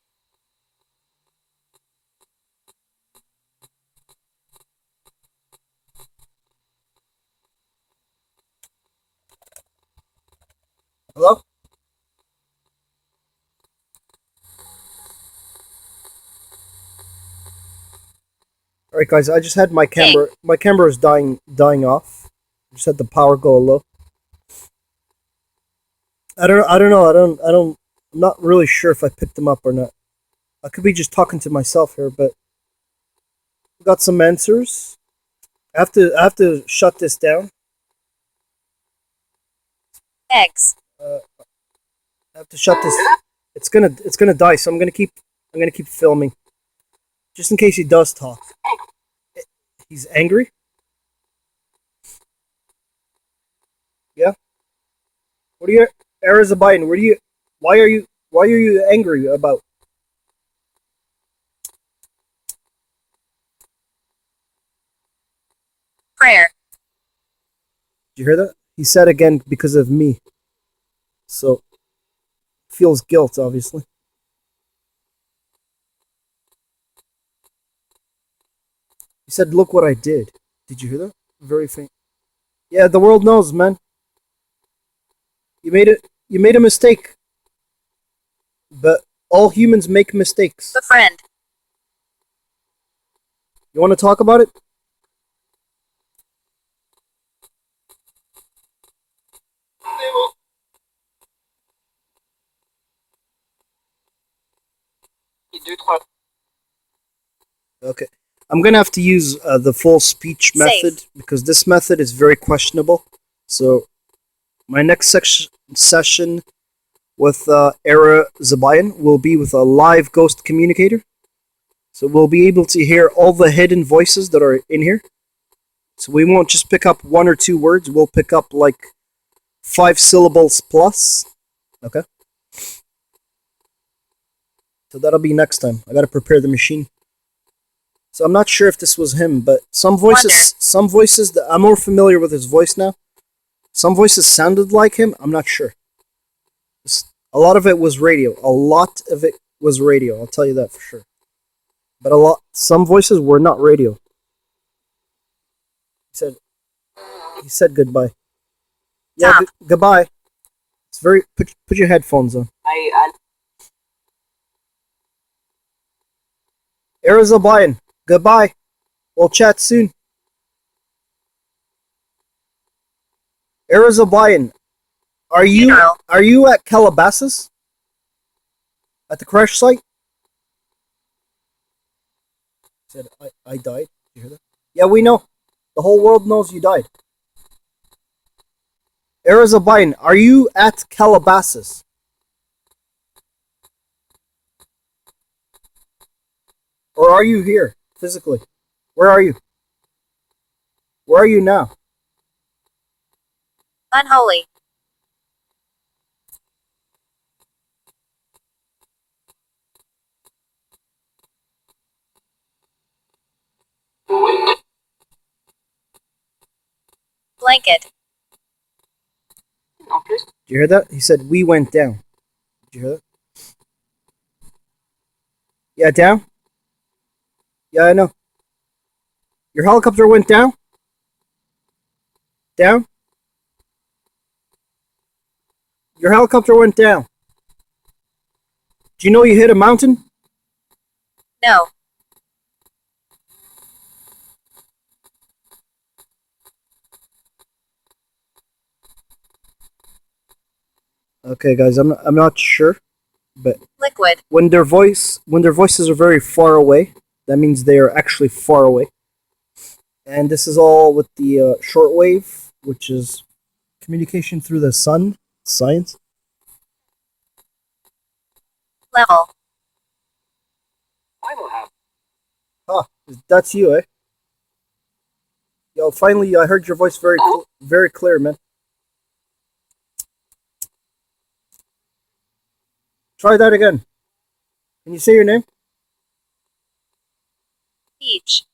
Hello? All right, guys. I just had my camera. My camera is dying off. Just had the power go low. I don't know. I'm not really sure if I picked them up or not. I could be just talking to myself here, but got some answers. I have to shut this down. Eggs. I have to shut this. It's gonna die, so I'm gonna keep filming, just in case he does talk. He's angry. Yeah. What are you, Ara Zobyan? Why are you angry about? Prayer. Did you hear that? He said again because of me. So feels guilt, obviously. He said, "Look what I did." Did you hear that? Very faint. Yeah, the world knows, man. You made it. You made a mistake. But all humans make mistakes. Befriend. You want to talk about it? Okay. I'm gonna have to use the full speech method because this method is very questionable. So my next session with Ara Zobyan will be with a live ghost communicator. So we'll be able to hear all the hidden voices that are in here. So we won't just pick up one or two words, we'll pick up like 5 syllables plus. Okay? So that'll be next time. I gotta prepare the machine. So I'm not sure if this was him, but some voices that I'm more familiar with his voice now. Some voices sounded like him, I'm not sure. A lot of it was radio. A lot of it was radio, I'll tell you that for sure. But some voices were not radio. He said goodbye. Yeah, goodbye. It's very put your headphones on. Ara Zobyan, goodbye. We'll chat soon. Ara Zobyan, are you at Calabasas? At the crash site? He said I died. Did you hear that? Yeah, we know. The whole world knows you died. Ara Zobyan, are you at Calabasas? Or are you here, physically? Where are you? Where are you now? Unholy. Blanket. Did you hear that? He said, we went down. Did you hear that? Yeah, down? Yeah, I know. Your helicopter went down? Down? Your helicopter went down. Do you know you hit a mountain? No. Okay, guys, I'm not sure, but Liquid. when their voices are very far away, that means they are actually far away. And this is all with the shortwave, which is communication through the sun, science. Level. Huh, that's you, eh? Yo, finally, I heard your voice very clear, man. Try that again. Can you say your name? Beach.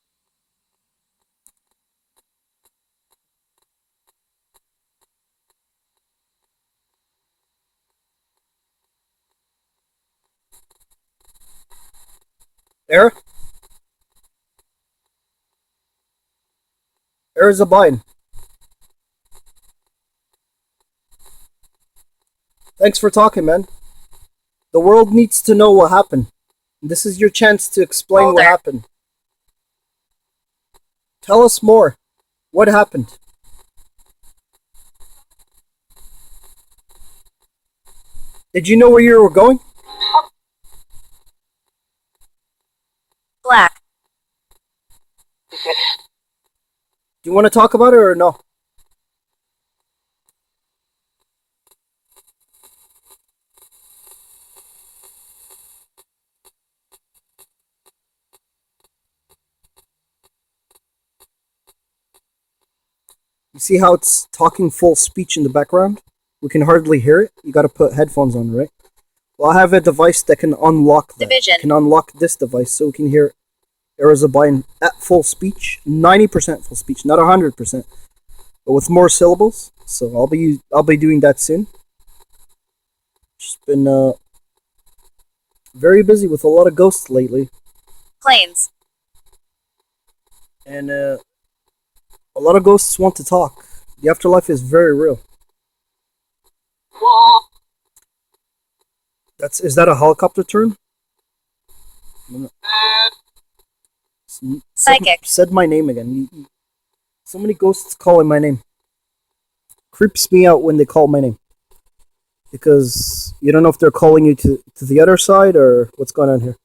Ara? Ara Zobyan. Thanks for talking, man. The world needs to know what happened. This is your chance to explain what happened. Tell us more. What happened? Did you know where you were going? Black. Do you want to talk about it or no? You see how it's talking full speech in the background? We can hardly hear it. You gotta put headphones on, right? Well, I have a device that can unlock that. Division. Can unlock this device so we can hear Ara Zobyan at full speech, 90% full speech, not 100%, but with more syllables. So I'll be doing that soon. Just been very busy with a lot of ghosts lately, Planes. and a lot of ghosts want to talk. The afterlife is very real. Is that a helicopter turn? Psychic. Said my name again. So many ghosts calling my name. Creeps me out when they call my name. Because you don't know if they're calling you to the other side or what's going on here.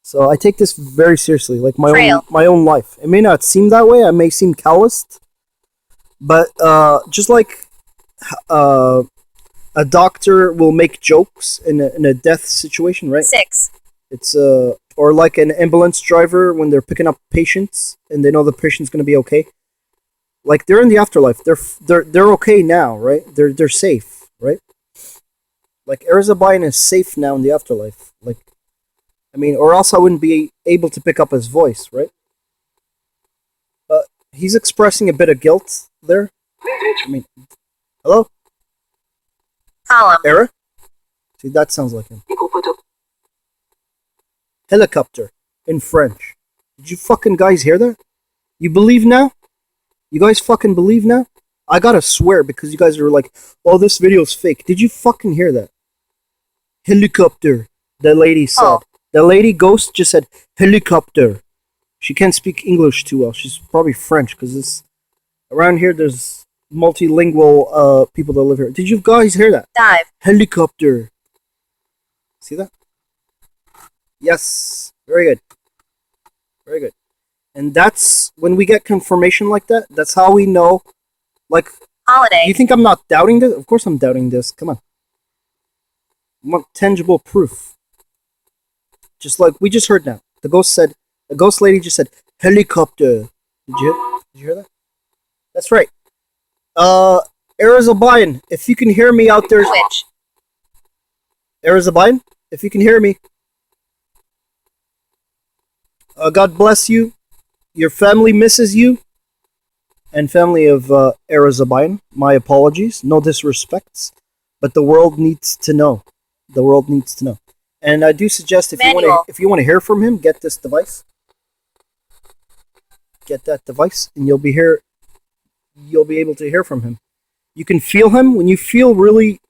So I take this very seriously, like my own life. It may not seem that way. I may seem calloused, but just like a doctor will make jokes in a death situation, right? 6. It's or like an ambulance driver when they're picking up patients and they know the patient's gonna be okay. Like they're in the afterlife. They're okay now, right? They're safe, right? Like Ara Zobyan is safe now in the afterlife. Like, I mean, or else I wouldn't be able to pick up his voice, right? But he's expressing a bit of guilt there. I mean, hello, Column. Ara. See, that sounds like him. Helicopter in French. Did you fucking guys hear that? You believe now? You guys fucking believe now? I gotta swear because you guys are like, oh, this video's fake. Did you fucking hear that? Helicopter. The lady said. Oh. The lady ghost just said helicopter. She can't speak English too well. She's probably French because this around here there's multilingual people that live here. Did you guys hear that? Dive. Helicopter. See that? Yes. Very good. Very good. And that's when we get confirmation like that, that's how we know. Like, Holiday. you think I'm not doubting this? Of course I'm doubting this. Come on. I want tangible proof. Just like we just heard now. The ghost lady just said, helicopter. Did you hear that? That's right. Ara Zobyan, if you can hear me out there. Twitch. Ara Zobyan, if you can hear me. God bless you. Your family misses you. And family of Ara Zobyan, my apologies. No disrespects. But the world needs to know. The world needs to know. And I do suggest if you want to hear from him, get this device. Get that device, and you'll be able to hear from him. You can feel him when you feel really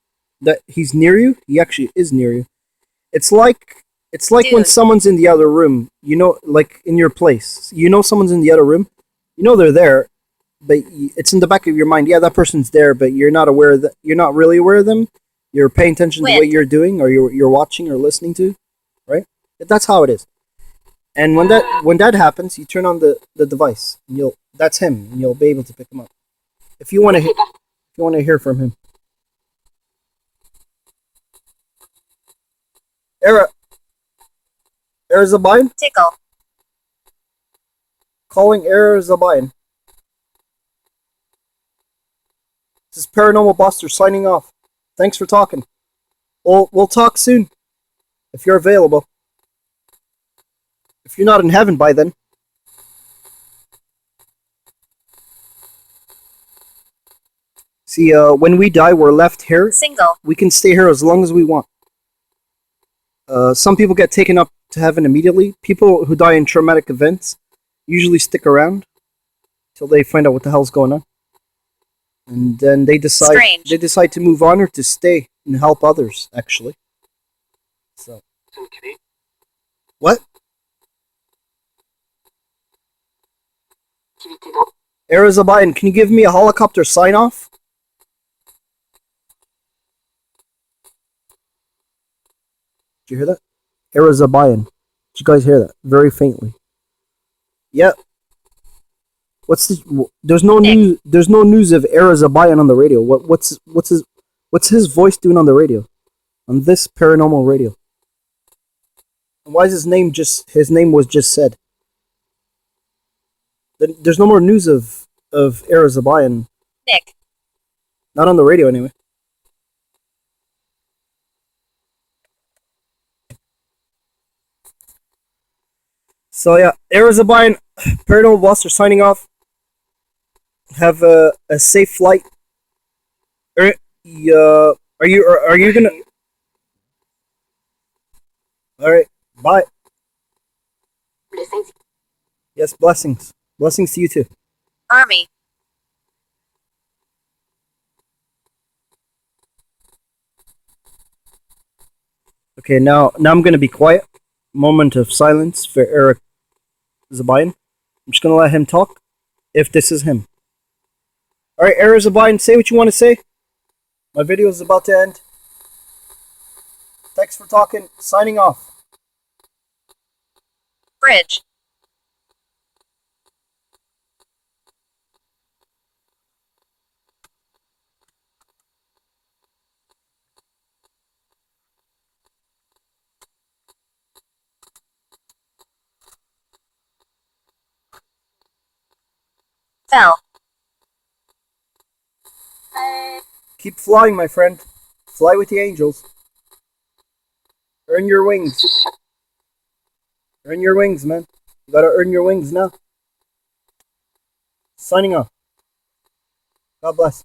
that he's near you. He actually is near you. It's like when someone's in the other room. You know, like in your place. You know someone's in the other room. You know they're there, but it's in the back of your mind. Yeah, that person's there, but you're not aware that you're not really aware of them. You're paying attention to what you're doing, or you're watching or listening to, right? That's how it is. And when that happens, you turn on the device, and that's him, and you'll be able to pick him up. If you want to hear from him. Ara Zobyan? Tickle. Calling Ara Zobyan. This is Paranormal Buster signing off. Thanks for talking. We'll talk soon. If you're available. If you're not in heaven by then. See, when we die, we're left here. Single. We can stay here as long as we want. Some people get taken up to heaven immediately. People who die in traumatic events usually stick around till they find out what the hell's going on. And then they decide to move on or to stay and help others, actually. So what? Ara Zobyan, can you give me a helicopter sign off? Did you hear that? Ara Zobyan. Did you guys hear that? Very faintly. Yep. What's the? There's no news. There's no news of Ara Zobyan on the radio. What's his voice doing on the radio? On this paranormal radio. And why is his name just? His name was just said. There's no more news of Ara Zobyan. Nick. Not on the radio anyway. So yeah, Ara Zobyan, Paranormal Boss are signing off. Have a safe flight. Are you gonna? All right, bye. Blessings. Yes, blessings. Blessings to you too. Army. Okay, now I'm gonna be quiet. Moment of silence for Ara Zobyan. I'm just gonna let him talk. If this is him. All right, Ara Zobyan, say what you want to say. My video is about to end. Thanks for talking. Signing off. Bridge. Fell. Keep flying, my friend. Fly with the angels. Earn your wings. Earn your wings, man. You gotta earn your wings now. Signing off. God bless.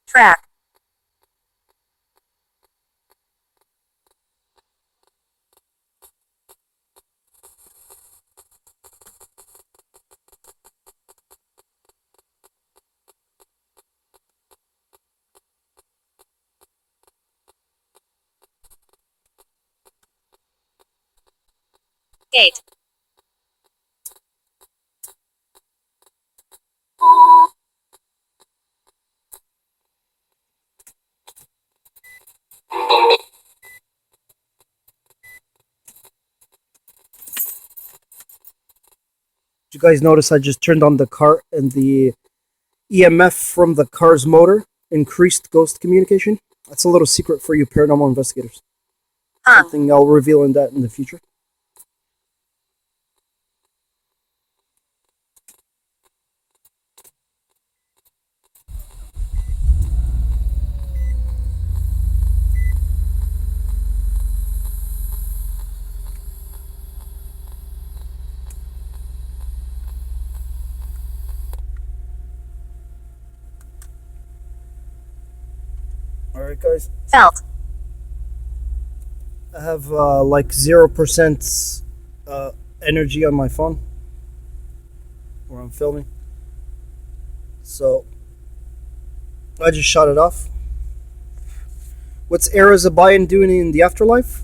Track. Gate. Did you guys notice I just turned on the car and the EMF from the car's motor increased ghost communication? That's a little secret for you paranormal investigators. Hung. Something I'll reveal in that in the future. Alright guys, Felt. I have like 0% energy on my phone where I'm filming. So I just shut it off. What's Ara Zobyan doing in the afterlife?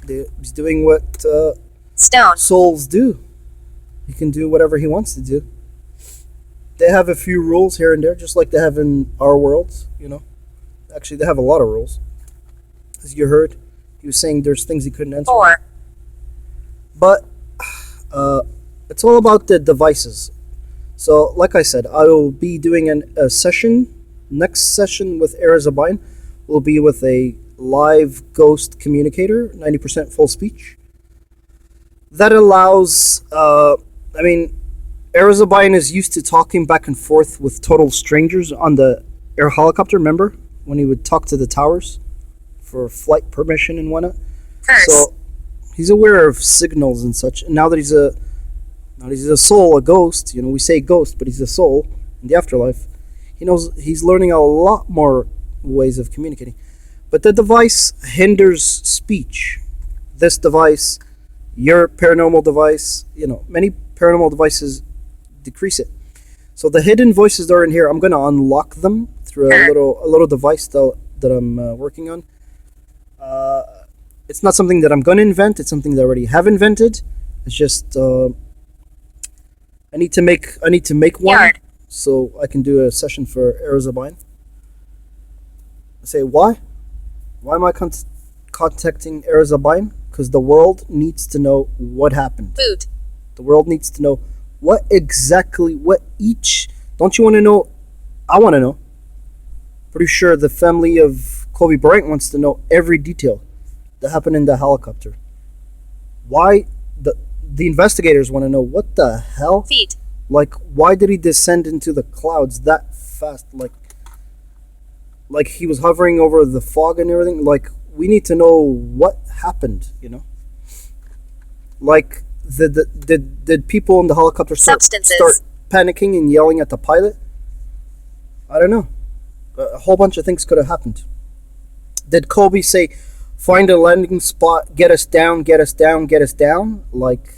He's doing what Stone. souls do. He can do whatever he wants to do. They have a few rules here and there, just like they have in our worlds, you know. Actually, they have a lot of rules. As you heard, he was saying there's things he couldn't answer. 4. But it's all about the devices. So, like I said, I will be doing a session. Next session with Ara Zobyan will be with a live ghost communicator, 90% full speech. That allows, Ara Zobyan is used to talking back and forth with total strangers on the air helicopter, remember? When he would talk to the towers for flight permission and whatnot. Curse. So he's aware of signals and such. And now that he's a soul, a ghost, you know, we say ghost, but he's a soul in the afterlife. He knows he's learning a lot more ways of communicating. But the device hinders speech. This device, your paranormal device, you know, many paranormal devices decrease it. So the hidden voices that are in here, I'm gonna unlock them through a little device that I'm working on. It's not something that I'm going to invent. It's something that I already have invented. It's just I need to make one Yard. so I can do a session for Ara Zobyan. I say why? Why am I contacting Ara Zobyan? Because the world needs to know what happened. Boot. The world needs to know what exactly, what each. Don't you want to know? I want to know. Pretty sure the family of Kobe Bryant wants to know every detail that happened in the helicopter. Why the investigators want to know what the hell? Feet. Like, why did he descend into the clouds that fast? Like he was hovering over the fog and everything. Like, we need to know what happened. Like, did people in the helicopter start Substances. panicking and yelling at the pilot? I don't know. A whole bunch of things could have happened. Did Kobe say, "Find a landing spot, get us down, get us down, get us down"? Like,